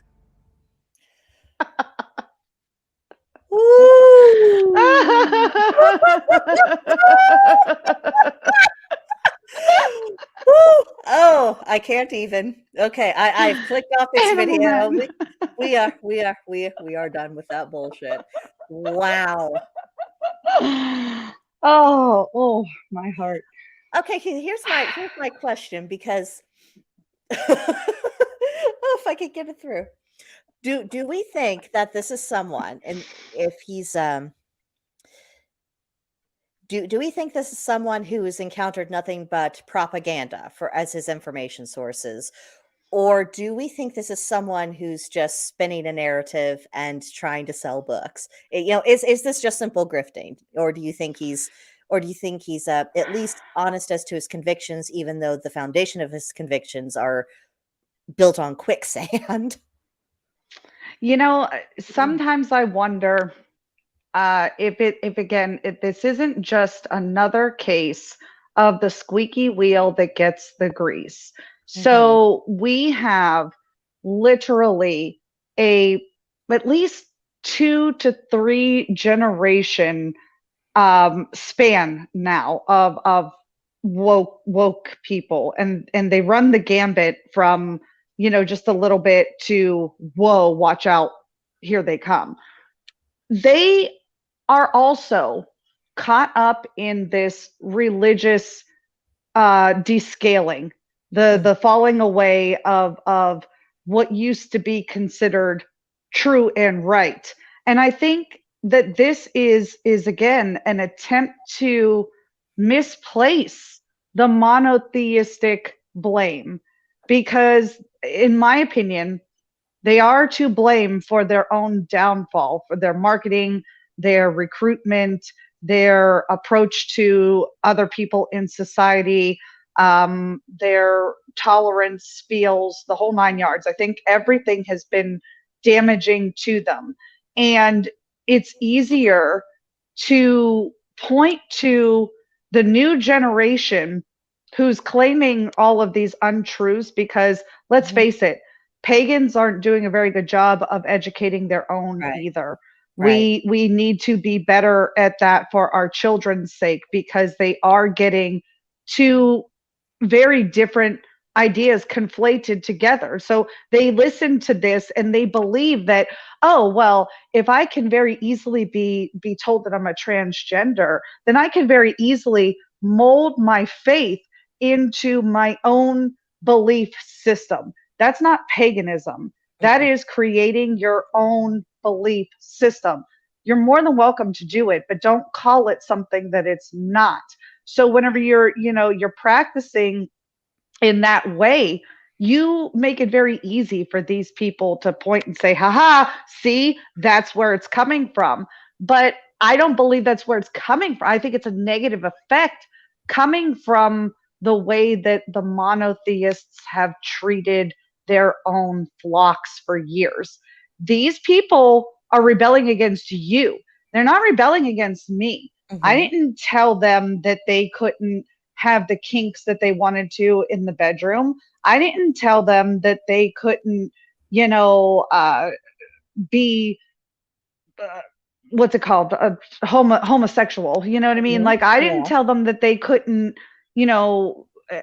S1: Oh, I can't even. Okay, I've clicked off this video. We are done with that bullshit. Wow.
S2: Oh, my heart.
S1: Okay, here's my question, because oh, if I could get it through. Do we think that this is someone, and if he's do we think this is someone who has encountered nothing but propaganda as his information sources? Or do we think this is someone who's just spinning a narrative and trying to sell books? You know, is this just simple grifting? Or do you think he's at least honest as to his convictions, even though the foundation of his convictions are built on quicksand?
S2: You know, sometimes I wonder if this isn't just another case of the squeaky wheel that gets the grease. So we have literally a at least 2 to 3 generation span now of woke people, and they run the gambit from just a little bit to whoa, watch out, here they come. They are also caught up in this religious descaling, the falling away of what used to be considered true and right. And I think that this is again an attempt to misplace the monotheistic blame, because in my opinion they are to blame for their own downfall, for their marketing, their recruitment, their approach to other people in society, their tolerance feels, the whole 9 yards. I think everything has been damaging to them. And it's easier to point to the new generation who's claiming all of these untruths, because let's face it, pagans aren't doing a very good job of educating their own either.
S1: Right.
S2: We need to be better at that for our children's sake, because they are getting two very different ideas conflated together. So they listen to this and they believe that, oh, well, if I can very easily be told that I'm a transgender, then I can very easily mold my faith into my own belief system. That's not paganism. That is creating your own belief system. You're more than welcome to do it, but don't call it something that it's not. So whenever you're practicing in that way, you make it very easy for these people to point and say, haha, see, that's where it's coming from. But I don't believe that's where it's coming from. I think it's a negative effect coming from the way that the monotheists have treated their own flocks for years. These people are rebelling against you. They're not rebelling against me. I didn't tell them that they couldn't have the kinks that they wanted to in the bedroom. I didn't tell them that they couldn't, be what's it called, homosexual. You know what I mean? Like, I didn't tell them that they couldn't,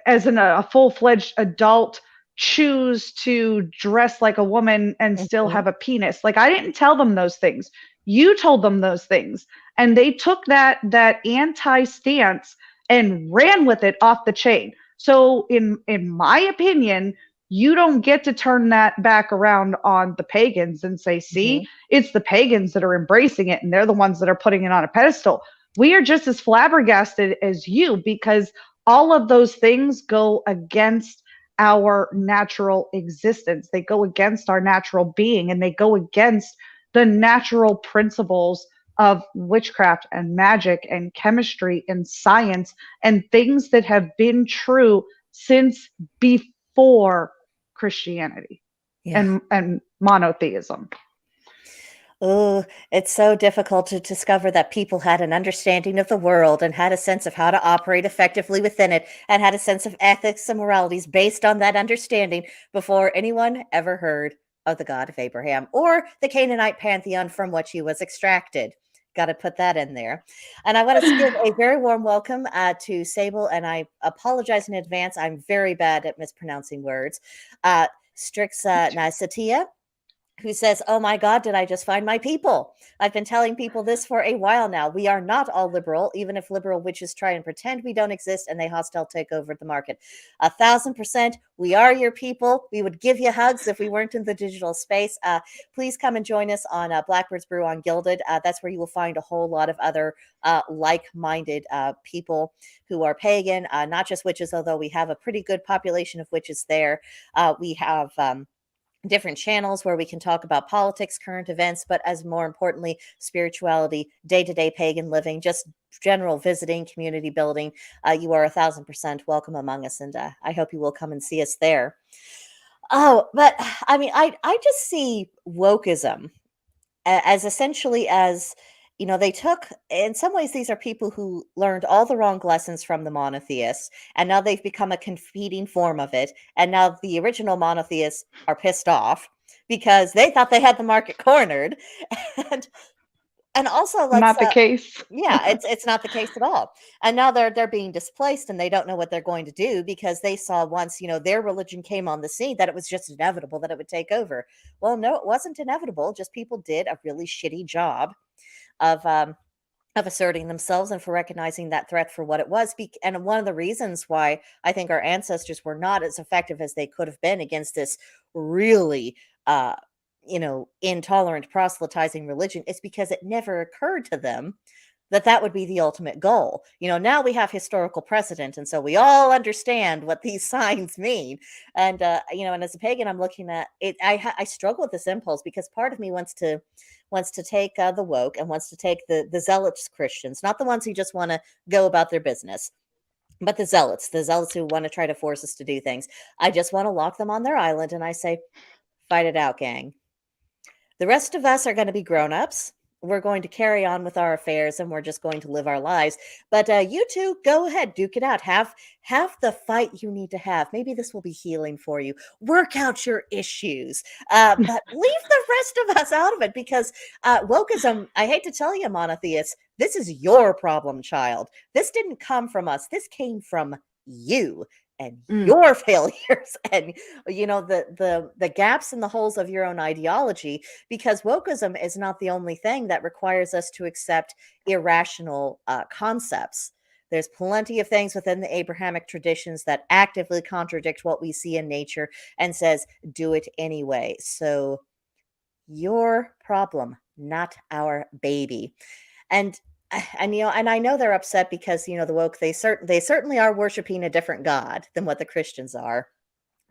S2: as a full-fledged adult, choose to dress like a woman and still have a penis. Like, I didn't tell them those things. You told them those things, and they took that anti-stance and ran with it off the chain. So in my opinion, you don't get to turn that back around on the pagans and say, see, it's the pagans that are embracing it and they're the ones that are putting it on a pedestal. We are just as flabbergasted as you, because all of those things go against our natural existence. They go against our natural being, and they go against the natural principles of witchcraft and magic and chemistry and science and things that have been true since before Christianity and monotheism.
S1: Oh, it's so difficult to discover that people had an understanding of the world and had a sense of how to operate effectively within it, and had a sense of ethics and moralities based on that understanding before anyone ever heard of the God of Abraham or the Canaanite pantheon from which he was extracted. Got to put that in there. And I want to give a very warm welcome to Sable, and I apologize in advance. I'm very bad at mispronouncing words. Strixa Nasatia, who says, oh my God, did I just find my people? I've been telling people this for a while now. We are not all liberal, even if liberal witches try and pretend we don't exist and they hostile take over the market. 1,000%, we are your people. We would give you hugs if we weren't in the digital space. Please come and join us on Blackbird's Brew on Gilded. That's where you will find a whole lot of other like-minded people who are pagan, not just witches, although we have a pretty good population of witches there. We have different channels where we can talk about politics, current events, but as more importantly, spirituality, day-to-day pagan living, just general visiting, community building. You are 1,000% welcome among us, and I hope you will come and see us there. Oh, but I mean, I just see wokeism as essentially as, they took, in some ways, these are people who learned all the wrong lessons from the monotheists, and now they've become a competing form of it. And now the original monotheists are pissed off because they thought they had the market cornered. and and also
S2: Not the case.
S1: yeah, it's not the case at all. And now they're being displaced and they don't know what they're going to do because they saw once, their religion came on the scene that it was just inevitable that it would take over. Well, no, it wasn't inevitable. Just people did a really shitty job of asserting themselves and for recognizing that threat for what it was. And one of the reasons why I think our ancestors were not as effective as they could have been against this really intolerant proselytizing religion is because it never occurred to them that that would be the ultimate goal. Now we have historical precedent, and so we all understand what these signs mean. And and as a pagan, I'm looking at it. I struggle with this impulse because part of me wants to take the woke and wants to take the zealots Christians, not the ones who just want to go about their business, but the zealots who want to try to force us to do things. I just want to lock them on their island, and I say, fight it out, gang. The rest of us are going to be grown-ups. We're going to carry on with our affairs and we're just going to live our lives. But you two, go ahead, duke it out. Have the fight you need to have. Maybe this will be healing for you. Work out your issues. But leave the rest of us out of it because wokeism, I hate to tell you, monotheists, this is your problem, child. This didn't come from us. This came from you and your failures and the gaps and the holes of your own ideology, because wokeism is not the only thing that requires us to accept irrational concepts. There's plenty of things within the Abrahamic traditions that actively contradict what we see in nature and says do it anyway. So your problem, not our baby. And I know they're upset because the woke, they certainly are worshiping a different God than what the Christians are.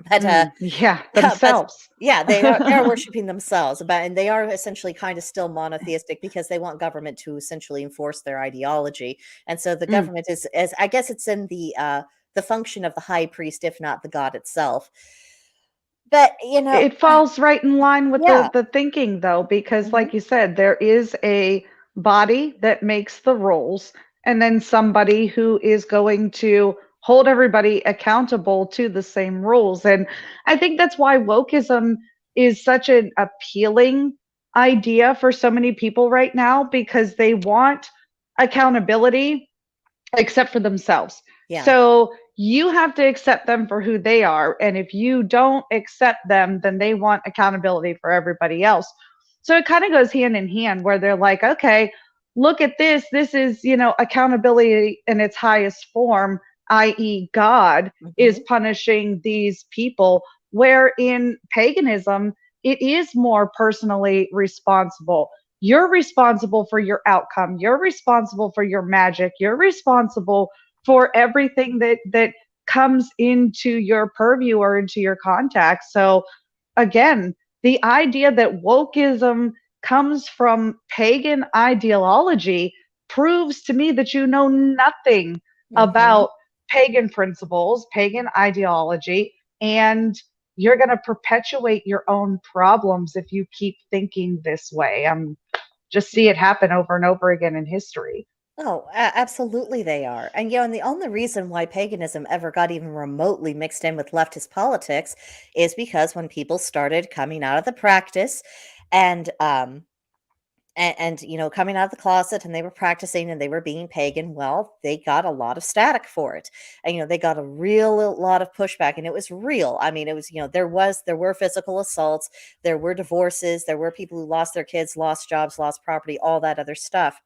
S1: But
S2: yeah, themselves.
S1: They're worshiping themselves, and they are essentially kind of still monotheistic because they want government to essentially enforce their ideology. And so the government is I guess it's in the function of the high priest, if not the God itself. But
S2: it falls right in line with the thinking, though, because like you said, there is a body that makes the rules and then somebody who is going to hold everybody accountable to the same rules. And I think that's why wokeism is such an appealing idea for so many people right now, because they want accountability except for themselves.
S1: Yeah.
S2: So you have to accept them for who they are. And if you don't accept them, then they want accountability for everybody else. So it kind of goes hand in hand where they're like, okay, look at this. This is, accountability in its highest form, i.e. God is punishing these people, where in paganism, it is more personally responsible. You're responsible for your outcome. You're responsible for your magic. You're responsible for everything that comes into your purview or into your contact. So again, the idea that wokeism comes from pagan ideology proves to me that you know nothing about pagan principles, pagan ideology, and you're going to perpetuate your own problems if you keep thinking this way. Just see it happen over and over again in history.
S1: Oh, absolutely they are. And and the only reason why paganism ever got even remotely mixed in with leftist politics is because when people started coming out of the practice and coming out of the closet, and they were practicing and they were being pagan, well, they got a lot of static for it. And they got a real lot of pushback, and it was real. I mean, it was, there were physical assaults, there were divorces, there were people who lost their kids, lost jobs, lost property, all that other stuff.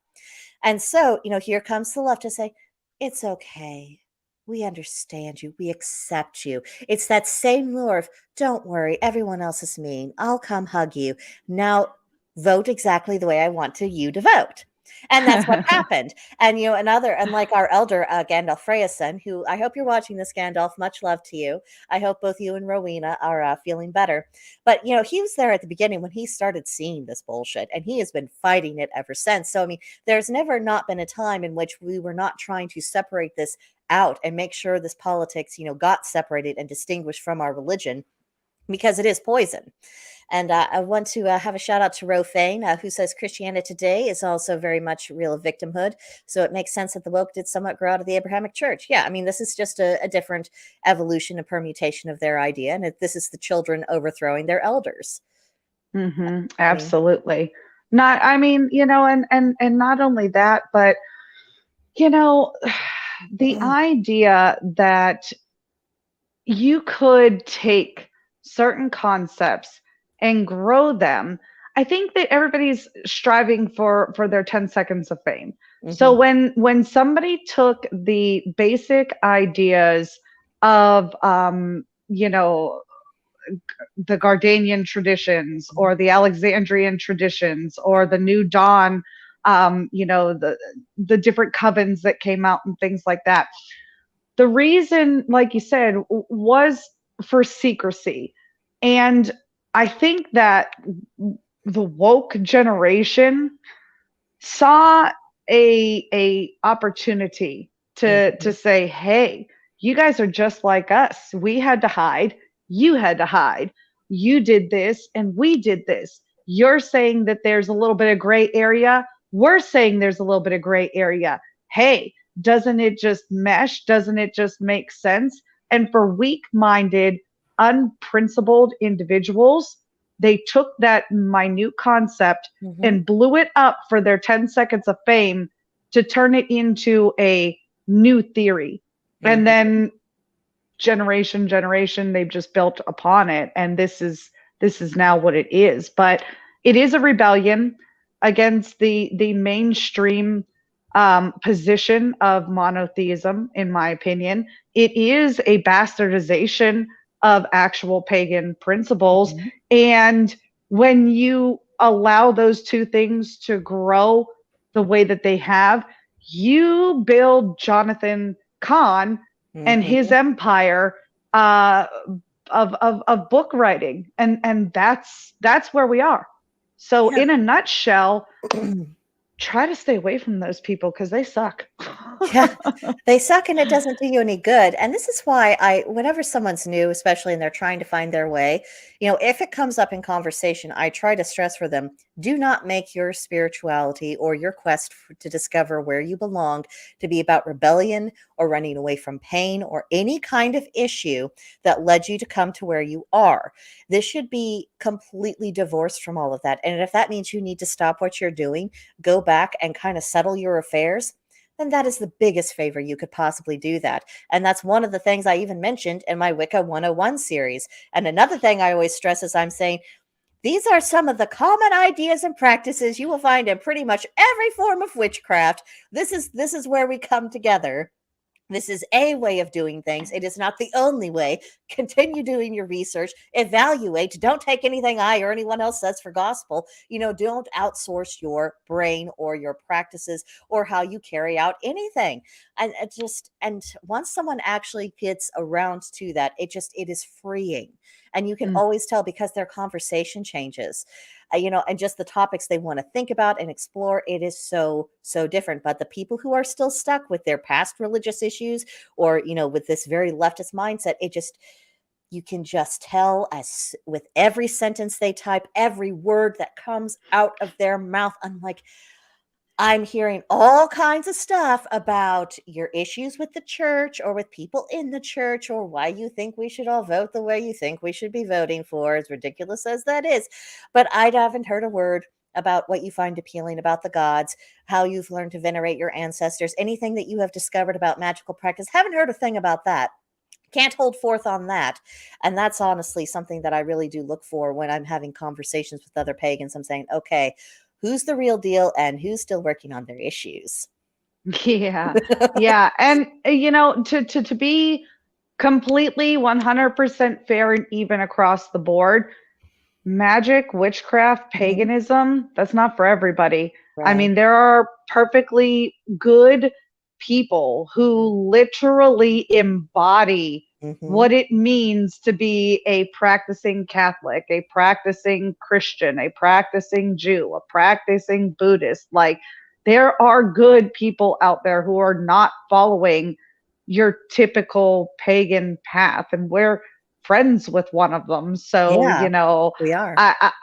S1: And so, here comes the left to say, it's okay. We understand you. We accept you. It's that same lure of, don't worry, everyone else is mean. I'll come hug you. Now vote exactly the way I want you to vote. And that's what happened. And, and like our elder, Gandalf Freyasson, who I hope you're watching this, Gandalf, much love to you. I hope both you and Rowena are feeling better. But, he was there at the beginning when he started seeing this bullshit, and he has been fighting it ever since. So, I mean, there's never not been a time in which we were not trying to separate this out and make sure this politics, got separated and distinguished from our religion, because it is poison. And I want to have a shout out to Ro Fain, who says Christianity today is also very much real victimhood. So it makes sense that the woke did somewhat grow out of the Abrahamic church. Yeah, I mean, this is just a different evolution and permutation of their idea. And this is the children overthrowing their elders.
S2: Absolutely. Not, I mean, and not only that, but you know, the idea that you could take certain concepts and grow them. I think that everybody's striving for their 10 seconds of fame. So when somebody took the basic ideas of the Gardanian traditions or the Alexandrian traditions or the New Dawn, the different covens that came out and things like that. The reason, like you said, was for secrecy. And I think that the woke generation saw a opportunity to say, hey, you guys are just like us. We had to hide. You had to hide. You did this and we did this. You're saying that there's a little bit of gray area. We're saying there's a little bit of gray area. Hey, doesn't it just mesh? Doesn't it just make sense? And for weak-minded, unprincipled individuals, they took that minute concept and blew it up for their 10 seconds of fame to turn it into a new theory. And then generation, they've just built upon it. And this is now what it is. But it is a rebellion against the mainstream position of monotheism, in my opinion. It is a bastardization of actual pagan principles. And when you allow those two things to grow the way that they have, you build Jonathan Cahn and his empire of book writing, and that's where we are. So in a nutshell, try to stay away from those people because they suck.
S1: Yeah, they suck and it doesn't do you any good. And this is why whenever someone's new, especially and they're trying to find their way, if it comes up in conversation, I try to stress for them, do not make your spirituality or your quest to discover where you belong to be about rebellion or running away from pain or any kind of issue that led you to come to where you are. This should be completely divorced from all of that. And if that means you need to stop what you're doing, go back and kind of settle your affairs, then that is the biggest favor you could possibly do that. And that's one of the things I even mentioned in my Wicca 101 series. And another thing I always stress is I'm saying, these are some of the common ideas and practices you will find in pretty much every form of witchcraft. This is where we come together. This is a way of doing things. It is not the only way. Continue doing your research, evaluate. Don't take anything I or anyone else says for gospel. Don't outsource your brain or your practices or how you carry out anything. And once someone actually gets around to that, it is freeing. And you can always tell because their conversation changes. And just the topics they want to think about and explore, it is so, so different. But the people who are still stuck with their past religious issues or, with this very leftist mindset, you can just tell as with every sentence they type, every word that comes out of their mouth. I'm hearing all kinds of stuff about your issues with the church or with people in the church or why you think we should all vote the way you think we should be voting for, as ridiculous as that is. But I haven't heard a word about what you find appealing about the gods, how you've learned to venerate your ancestors, anything that you have discovered about magical practice. Haven't heard a thing about that. Can't hold forth on that. And that's honestly something that I really do look for when I'm having conversations with other pagans. I'm saying, okay, who's the real deal and who's still working on their issues?
S2: Yeah. Yeah. And, to be completely 100% fair and even across the board, magic, witchcraft, paganism, that's not for everybody.
S1: Right.
S2: I mean, there are perfectly good people who literally embody what it means to be a practicing Catholic, a practicing Christian, a practicing Jew, a practicing Buddhist. Like, there are good people out there who are not following your typical pagan path, and we're friends with one of them. So,
S1: Yeah, we are.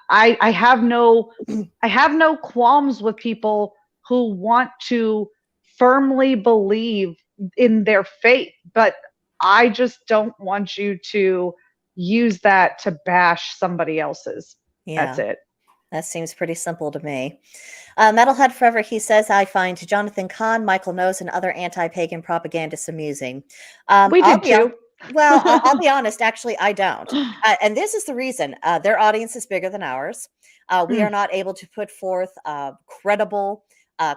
S2: I have no qualms with people who want to firmly believe in their faith, but I just don't want you to use that to bash somebody else's. That's
S1: Yeah,
S2: it.
S1: that seems pretty simple to me. Metalhead Forever, he says, I find Jonathan Cahn, Michael Knowles, and other anti-pagan propagandists amusing.
S2: We
S1: I'll
S2: do
S1: be
S2: too.
S1: well, I'll be honest, actually, I don't. And this is the reason. Their audience is bigger than ours. We
S2: Mm,
S1: are not able to put forth credible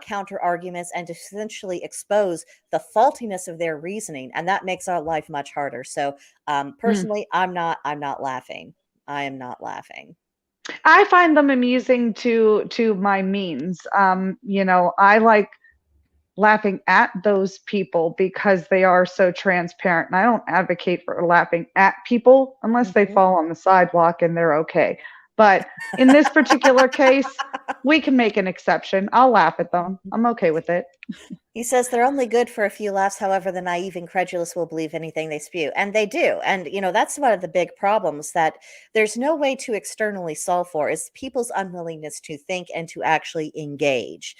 S1: counter arguments and to essentially expose the faultiness of their reasoning, and that makes our life much harder. So,
S2: mm.
S1: personally, I'm not laughing. I am not laughing.
S2: I find them amusing to my means. I like laughing at those people because they are so transparent. And I don't advocate for laughing at people unless they
S1: Mhm.
S2: fall on the sidewalk and they're okay. But in this particular case, we can make an exception. I'll laugh at them. I'm okay with it.
S1: He says they're only good for a few laughs. However, the naive and credulous will believe anything they spew. And they do. And, that's one of the big problems that there's no way to externally solve for is people's unwillingness to think and to actually engage.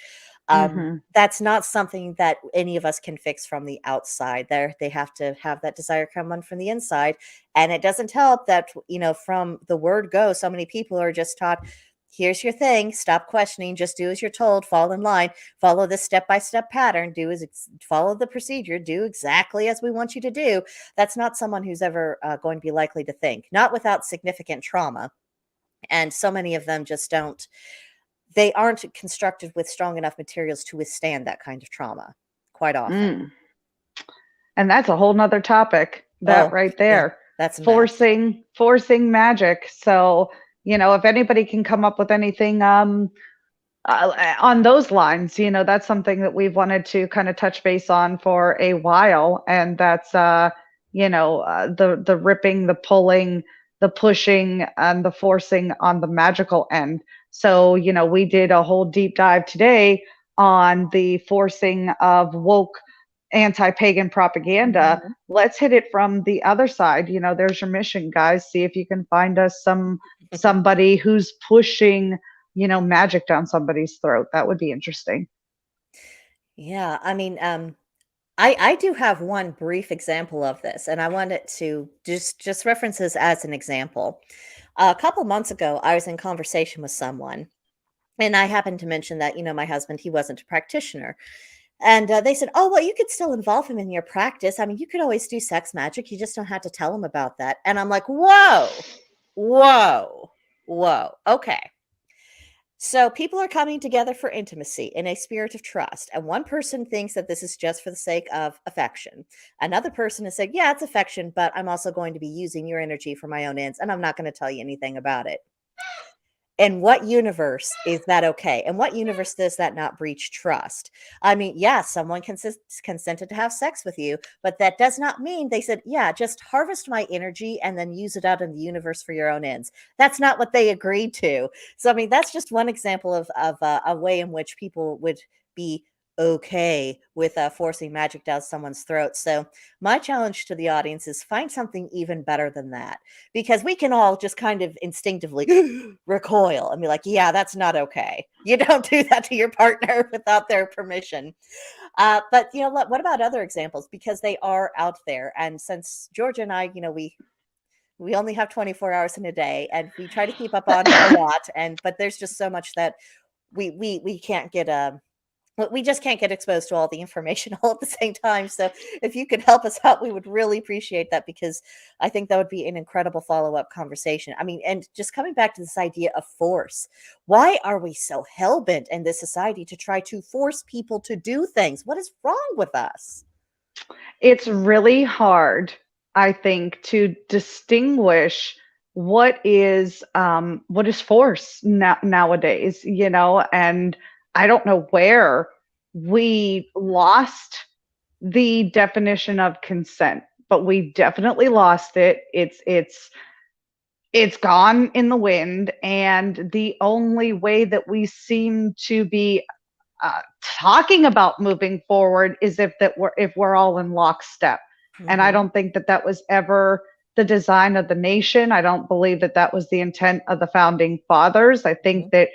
S2: Hmm.
S1: That's not something that any of us can fix from the outside. They have to have that desire come on from the inside. And it doesn't help that, from the word go, so many people are just taught, here's your thing, stop questioning, just do as you're told, fall in line, follow this step-by-step pattern, follow the procedure, do exactly as we want you to do. That's not someone who's ever going to be likely to think, not without significant trauma. And so many of them just don't, they aren't constructed with strong enough materials to withstand that kind of trauma quite often.
S2: Mm. And that's a whole nother topic, that
S1: Oh,
S2: right
S1: yeah,
S2: there.
S1: that's a mess.
S2: Forcing magic. So, if anybody can come up with anything on those lines, that's something that we've wanted to kind of touch base on for a while, and that's the ripping, the pulling, the pushing, and the forcing on the magical end. So, we did a whole deep dive today on the forcing of woke anti-pagan propaganda.
S1: Mhm.
S2: Let's hit it from the other side. There's your mission, guys. See if you can find us somebody who's pushing magic down somebody's throat. That would be interesting.
S1: Yeah, I mean, I do have one brief example of this, and I wanted to just reference this as an example. A couple months ago, I was in conversation with someone, and I happened to mention that, my husband, he wasn't a practitioner. And they said, oh, well, you could still involve him in your practice. I mean, you could always do sex magic. You just don't have to tell him about that. And I'm like, whoa, whoa, whoa. Okay. So people are coming together for intimacy in a spirit of trust. And one person thinks that this is just for the sake of affection. Another person has said, yeah, it's affection, but I'm also going to be using your energy for my own ends. And I'm not going to tell you anything about it. In what universe is that okay? In what universe does that not breach trust? I mean, yeah, someone consented to have sex with you, but that does not mean they said, yeah, just harvest my energy and then use it out in the universe for your own ends. That's not what they agreed to. So, I mean, that's just one example of a way in which people would be okay with forcing magic down someone's throat. So, my challenge to the audience is find something even better than that, because we can all just kind of instinctively recoil and be like, yeah, that's not okay. You don't do that to your partner without their permission. But what about other examples? Because they are out there. And since Georgia and I, we only have 24 hours in a day, and we try to keep up on a lot. But there's just so much that we can't get we just can't get exposed to all the information all at the same time. So if you could help us out, we would really appreciate that, because I think that would be an incredible follow-up conversation. I mean, and just coming back to this idea of force, why are we so hell-bent in this society to try to force people to do things? What is wrong with us?
S2: It's really hard, I think, to distinguish what is force nowadays, and I don't know where we lost the definition of consent, but we definitely lost it. It's gone in the wind, and the only way that we seem to be talking about moving forward is if we're all in lockstep. And I
S1: Mhm.
S2: don't think that was ever the design of the nation. I don't believe that was the intent of the founding fathers. I think
S1: Mhm.
S2: that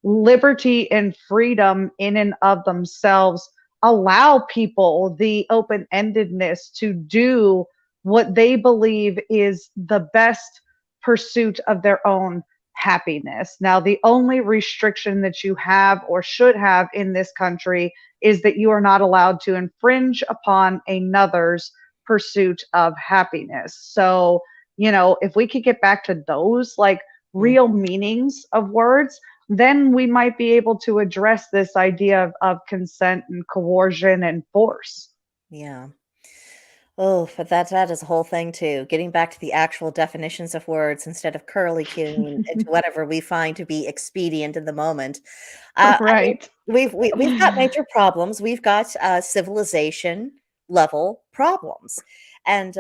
S2: liberty and freedom in and of themselves allow people the open-endedness to do what they believe is the best pursuit of their own happiness. Now, the only restriction that you have or should have in this country is that you are not allowed to infringe upon another's pursuit of happiness. So, if we could get back to those like real meanings of words, then we might be able to address this idea of consent and coercion and force.
S1: Yeah. Oh, but that is a whole thing too. Getting back to the actual definitions of words instead of curly-cueing into whatever we find to be expedient in the moment. I mean,
S2: Right.
S1: we've got major problems. We've got civilization level problems, and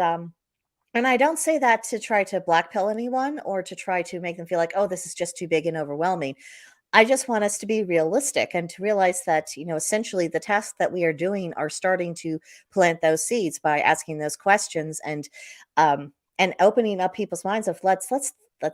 S1: I don't say that to try to blackpill anyone or to try to make them feel like, oh, this is just too big and overwhelming. I just want us to be realistic and to realize that, essentially the tasks that we are doing are starting to plant those seeds by asking those questions and opening up people's minds of let's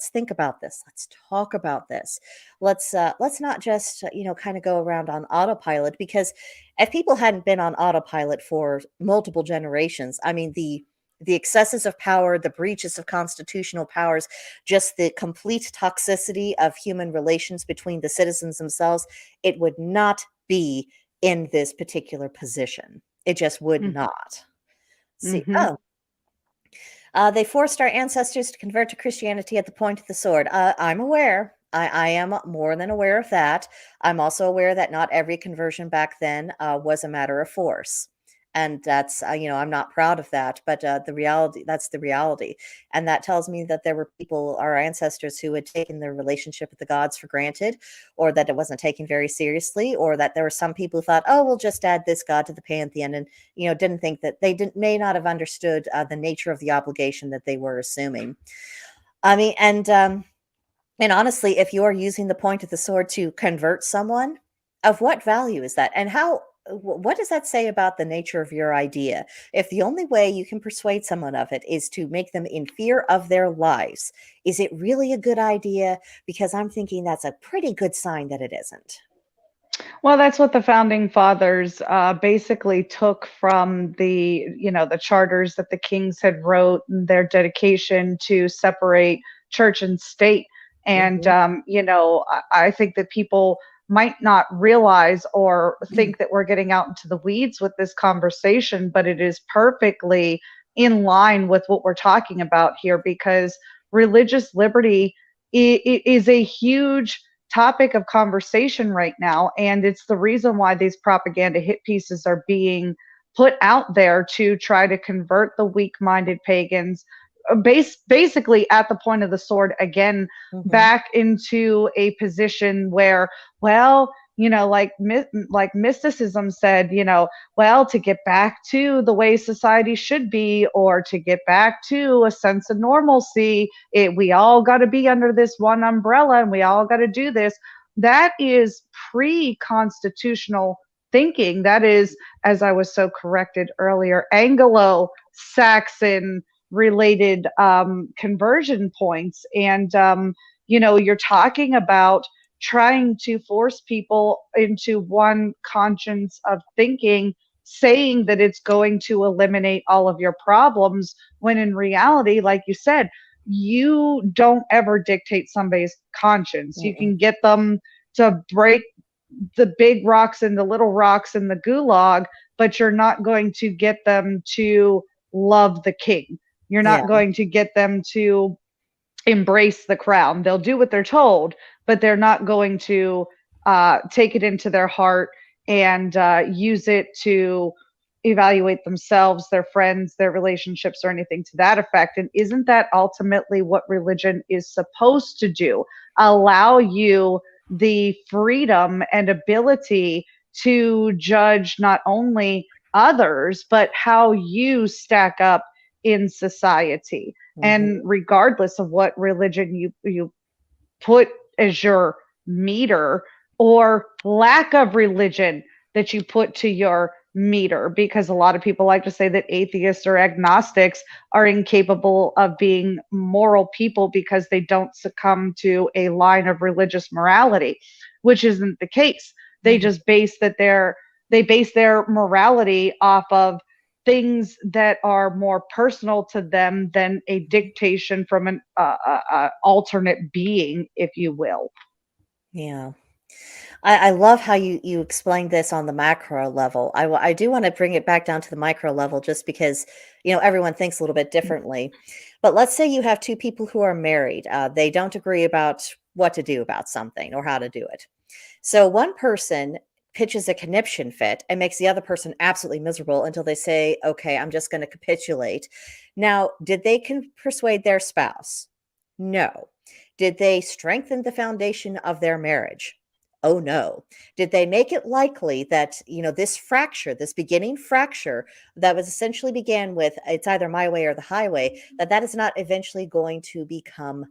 S1: think about this. Let's talk about this. Let's not just kind of go around on autopilot, because if people hadn't been on autopilot for multiple generations, I mean the excesses of power, the breaches of constitutional powers, just the complete toxicity of human relations between the citizens themselves, it would not be in this particular position. It just would not. See,
S2: Mm-hmm.
S1: they forced our ancestors to convert to Christianity at the point of the sword. I'm aware. I am more than aware of that. I'm also aware that not every conversion back then was a matter of force. And that's, I'm not proud of that, but that's the reality. And that tells me that there were people, our ancestors, who had taken their relationship with the gods for granted, or that it wasn't taken very seriously, or that there were some people who thought, oh, we'll just add this god to the pantheon, and, didn't think that may not have understood the nature of the obligation that they were assuming. I mean, and honestly, if you're using the point of the sword to convert someone, of what value is that? And what does that say about the nature of your idea? If the only way you can persuade someone of it is to make them in fear of their lives, is it really a good idea? Because I'm thinking that's a pretty good sign that it isn't.
S2: Well, that's what the founding fathers basically took from the charters that the kings had wrote, and their dedication to separate church and state. And I think that people might not realize or think that we're getting out into the weeds with this conversation, but it is perfectly in line with what we're talking about here, because religious liberty is a huge topic of conversation right now, and it's the reason why these propaganda hit pieces are being put out there to try to convert the weak-minded pagans basically at the point of the sword again, back into a position where, well, like mysticism said, well, to get back to the way society should be, or to get back to a sense of normalcy, we all got to be under this one umbrella and we all got to do this. That is pre-constitutional thinking. That is, as I was so corrected earlier, Anglo-Saxon related conversion points. And you're talking about trying to force people into one conscience of thinking, saying that it's going to eliminate all of your problems, when in reality, like you said, you don't ever dictate somebody's conscience. You can get them to break the big rocks and the little rocks in the gulag, but you're not going to get them to love the king. You're not going to get them to embrace the crown. They'll do what they're told, but they're not going to take it into their heart and use it to evaluate themselves, their friends, their relationships, or anything to that effect. And isn't that ultimately what religion is supposed to do? Allow you the freedom and ability to judge not only others, but how you stack up in society. And regardless of what religion you put as your meter, or lack of religion that you put to your meter, because a lot of people like to say that atheists or agnostics are incapable of being moral people because they don't succumb to a line of religious morality, which isn't the case. They just base their morality off of things that are more personal to them than a dictation from an alternate being, if you will.
S1: Yeah. I love how you explained this on the macro level. I do want to bring it back down to the micro level just because, everyone thinks a little bit differently. But let's say you have two people who are married. They don't agree about what to do about something or how to do it. So one person pitches a conniption fit and makes the other person absolutely miserable until they say, okay, I'm just going to capitulate. Now, did they persuade their spouse? No. Did they strengthen the foundation of their marriage? Oh no. Did they make it likely that, this fracture, this beginning fracture that was essentially began with it's either my way or the highway, that is not eventually going to become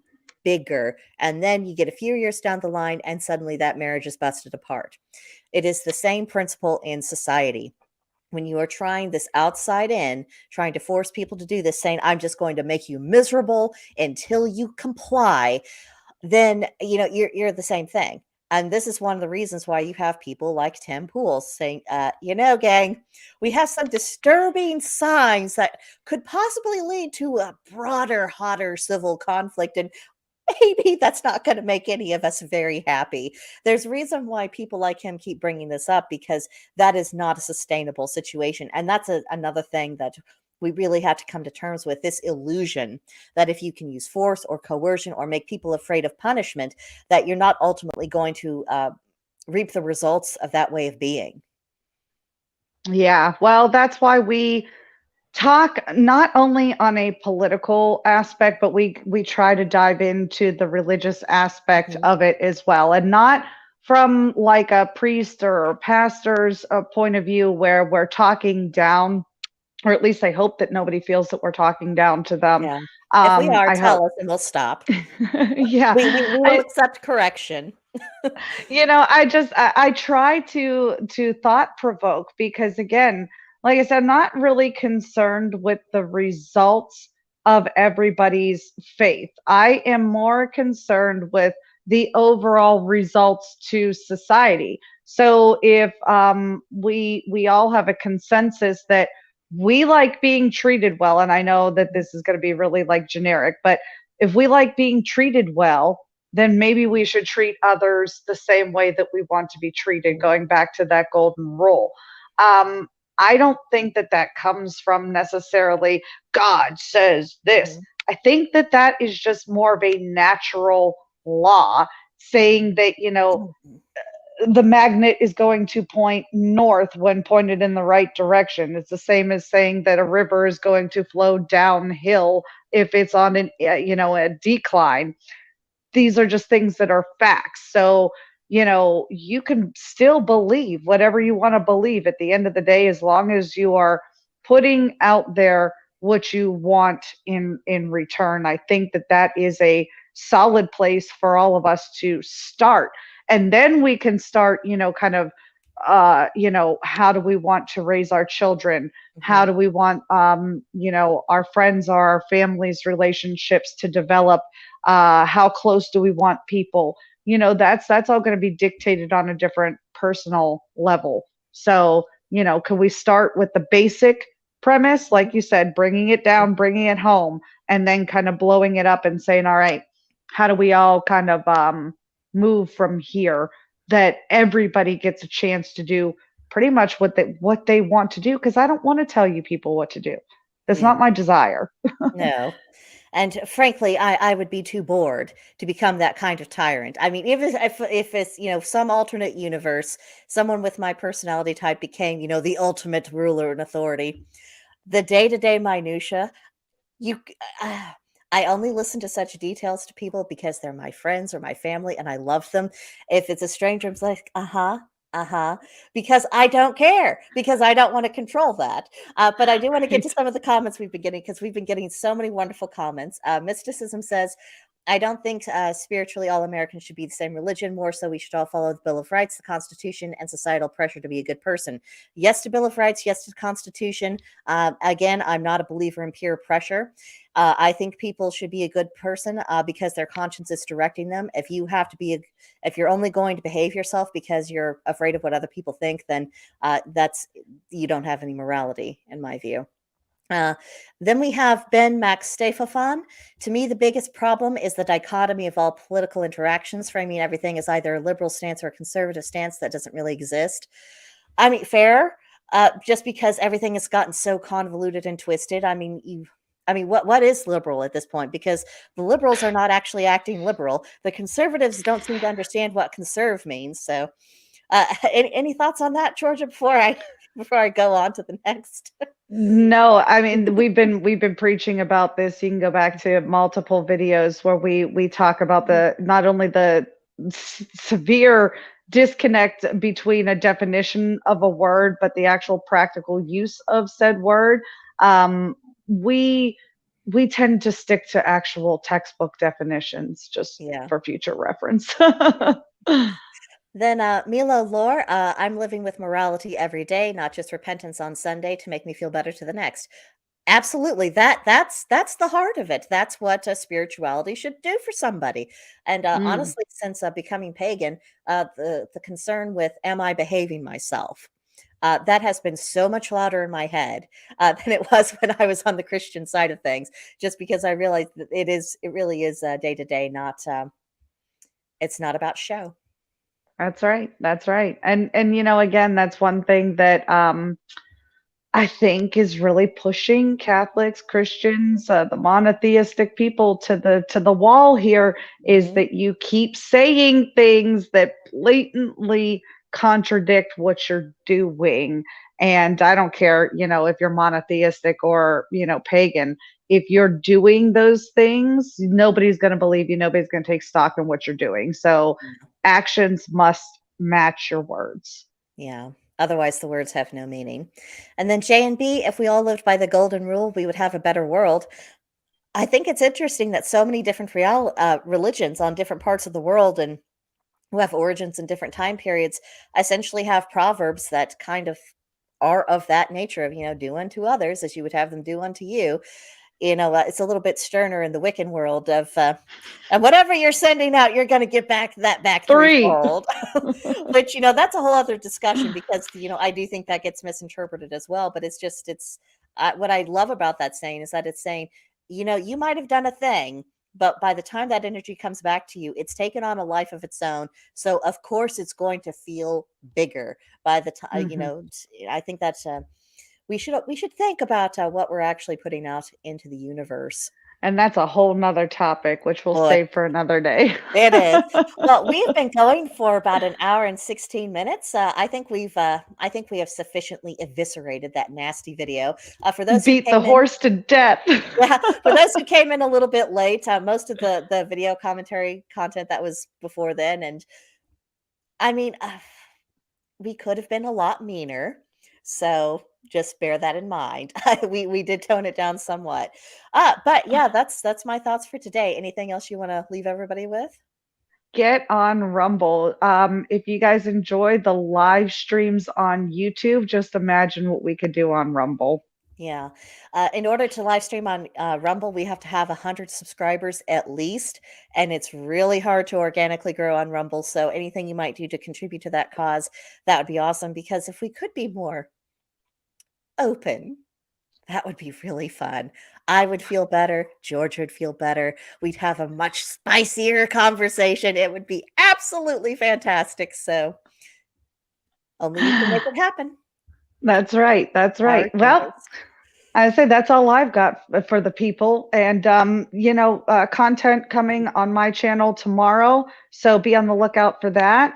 S1: bigger? And then you get a few years down the line and suddenly that marriage is busted apart. It is the same principle in society. When you are trying this outside in, trying to force people to do this, saying, I'm just going to make you miserable until you comply, then you're the same thing. And this is one of the reasons why you have people like Tim Pool saying, gang, we have some disturbing signs that could possibly lead to a broader, hotter civil conflict. And maybe that's not going to make any of us very happy. There's a reason why people like him keep bringing this up, because that is not a sustainable situation. And that's another thing that we really have to come to terms with, this illusion that if you can use force or coercion or make people afraid of punishment, that you're not ultimately going to reap the results of that way of being.
S2: Yeah, well, that's why we talk not only on a political aspect, but we try to dive into the religious aspect of it as well, and not from like a priest or pastor's point of view where we're talking down, or at least I hope that nobody feels that we're talking down to them.
S1: Yeah. If we are,
S2: I
S1: tell
S2: hope.
S1: us and we'll stop.
S2: Yeah,
S1: We will accept correction.
S2: I try to thought provoke, because again, like I said, I'm not really concerned with the results of everybody's faith. I am more concerned with the overall results to society. So if we all have a consensus that we like being treated well, and I know that this is going to be really like generic, but if we like being treated well, then maybe we should treat others the same way that we want to be treated, going back to that golden rule. I don't think that that comes from necessarily God says this. I think that that is just more of a natural law saying that, the magnet is going to point north when pointed in the right direction. It's the same as saying that a river is going to flow downhill if it's on a decline. These are just things that are facts. So, you can still believe whatever you want to believe at the end of the day, as long as you are putting out there what you want in return. I think that that is a solid place for all of us to start. And then we can start, kind of how do we want to raise our children? How do we want our friends or our families relationships to develop? How close do we want people? That's all going to be dictated on a different personal level. So, can we start with the basic premise, like you said, bringing it down, bringing it home, and then kind of blowing it up and saying, all right, how do we all kind of move from here, that everybody gets a chance to do pretty much what they want to do? Because I don't want to tell you people what to do. That's not my desire.
S1: No. And frankly, I would be too bored to become that kind of tyrant. I mean, if it's, some alternate universe, someone with my personality type became, the ultimate ruler and authority, the day-to-day minutia, I only listen to such details to people because they're my friends or my family and I love them. If it's a stranger, I'm like, because I don't care, because I don't want to control that. But I do want to get to some of the comments we've been getting, because we've been getting so many wonderful comments. Mysticism says, I don't think spiritually all Americans should be the same religion. More so, we should all follow the Bill of Rights, the Constitution, and societal pressure to be a good person. Yes to Bill of Rights, yes to the Constitution. Again, I'm not a believer in peer pressure. I think people should be a good person because their conscience is directing them. If you have to be, if you're only going to behave yourself because you're afraid of what other people think, then you don't have any morality, in my view. Then we have Ben Maxstafafan. To me, the biggest problem is the dichotomy of all political interactions, framing everything as either a liberal stance or a conservative stance that doesn't really exist. I mean, fair, just because everything has gotten so convoluted and twisted. I mean, what is liberal at this point? Because the liberals are not actually acting liberal. The conservatives don't seem to understand what conserve means. So, any thoughts on that, Georgia? Before I go on to the next.
S2: No, I mean we've been preaching about this. You can go back to multiple videos where we talk about the not only the severe disconnect between a definition of a word, but the actual practical use of said word. We tend to stick to actual textbook definitions just for future reference.
S1: Then Milo Lore, I'm living with morality every day, not just repentance on Sunday to make me feel better to the next. Absolutely, that's the heart of it. That's what spirituality should do for somebody. And honestly, since becoming pagan, the concern with am I behaving myself? That has been so much louder in my head than it was when I was on the Christian side of things. Just because I realized that it really is day to day. It's not about show.
S2: That's right. That's right. And again, that's one thing that I think is really pushing Catholics, Christians, the monotheistic people to the wall here is that you keep saying things that blatantly contradict what you're doing. And I don't care, if you're monotheistic or, pagan, if you're doing those things, nobody's going to believe you. Nobody's going to take stock in what you're doing. So actions must match your words.
S1: Yeah. Otherwise, the words have no meaning. And then J and B, if we all lived by the golden rule, we would have a better world. I think it's interesting that so many different religions on different parts of the world and who have origins in different time periods essentially have proverbs that kind of are of that nature of, do unto others as you would have them do unto you. It's a little bit sterner in the Wiccan world of, and whatever you're sending out, you're going to get back threefold. Which, that's a whole other discussion because, I do think that gets misinterpreted as well. But it's what I love about that saying is that it's saying, you might have done a thing, but by the time that energy comes back to you, it's taken on a life of its own. So, of course, it's going to feel bigger by the time, I think that's we should think about what we're actually putting out into the universe.
S2: And that's a whole nother topic, which we'll save for another day.
S1: It is. Well, we've been going for about an hour and 16 minutes. I think we have sufficiently eviscerated that nasty video. For those
S2: beat the horse to death.
S1: Yeah, for those who came in a little bit late, most of the video commentary content that was before then, and I mean, we could have been a lot meaner. So just bear that in mind. We did tone it down somewhat. But yeah, that's my thoughts for today. Anything else you want to leave everybody with?
S2: Get on Rumble. If you guys enjoy the live streams on YouTube, just imagine what we could do on Rumble.
S1: Yeah. In order to live stream on Rumble, we have to have 100 subscribers at least. And it's really hard to organically grow on Rumble. So anything you might do to contribute to that cause, that would be awesome. Because if we could be more open, that would be really fun. I would feel better. George would feel better. We'd have a much spicier conversation. It would be absolutely fantastic. So only you can make it happen.
S2: That's right. That's right. Well, I say that's all I've got for the people. And, content coming on my channel tomorrow. So be on the lookout for that.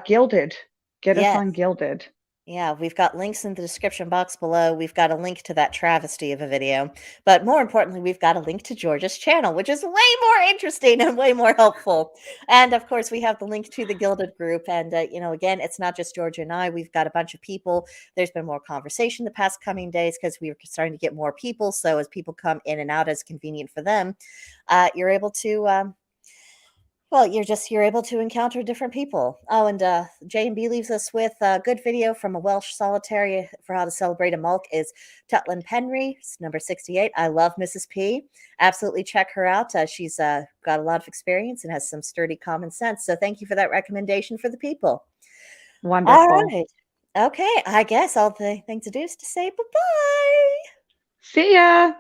S2: Gilded. Get us on Gilded.
S1: Yeah, we've got links in the description box below. We've got a link to that travesty of a video. But more importantly, we've got a link to Georgia's channel, which is way more interesting and way more helpful. And of course, we have the link to the Gilded group. And, again, it's not just Georgia and I. We've got a bunch of people. There's been more conversation the past coming days because we were starting to get more people. So as people come in and out as convenient for them, you're able to you're able to encounter different people. Oh, and J&B leaves us with a good video from a Welsh solitary for how to celebrate a mulk is Tutland Penry, number 68. I love Mrs. P. Absolutely check her out. She's got a lot of experience and has some sturdy common sense. So thank you for that recommendation for the people.
S2: Wonderful.
S1: All right. Okay, I guess all the thing to do is to say bye-bye.
S2: See ya.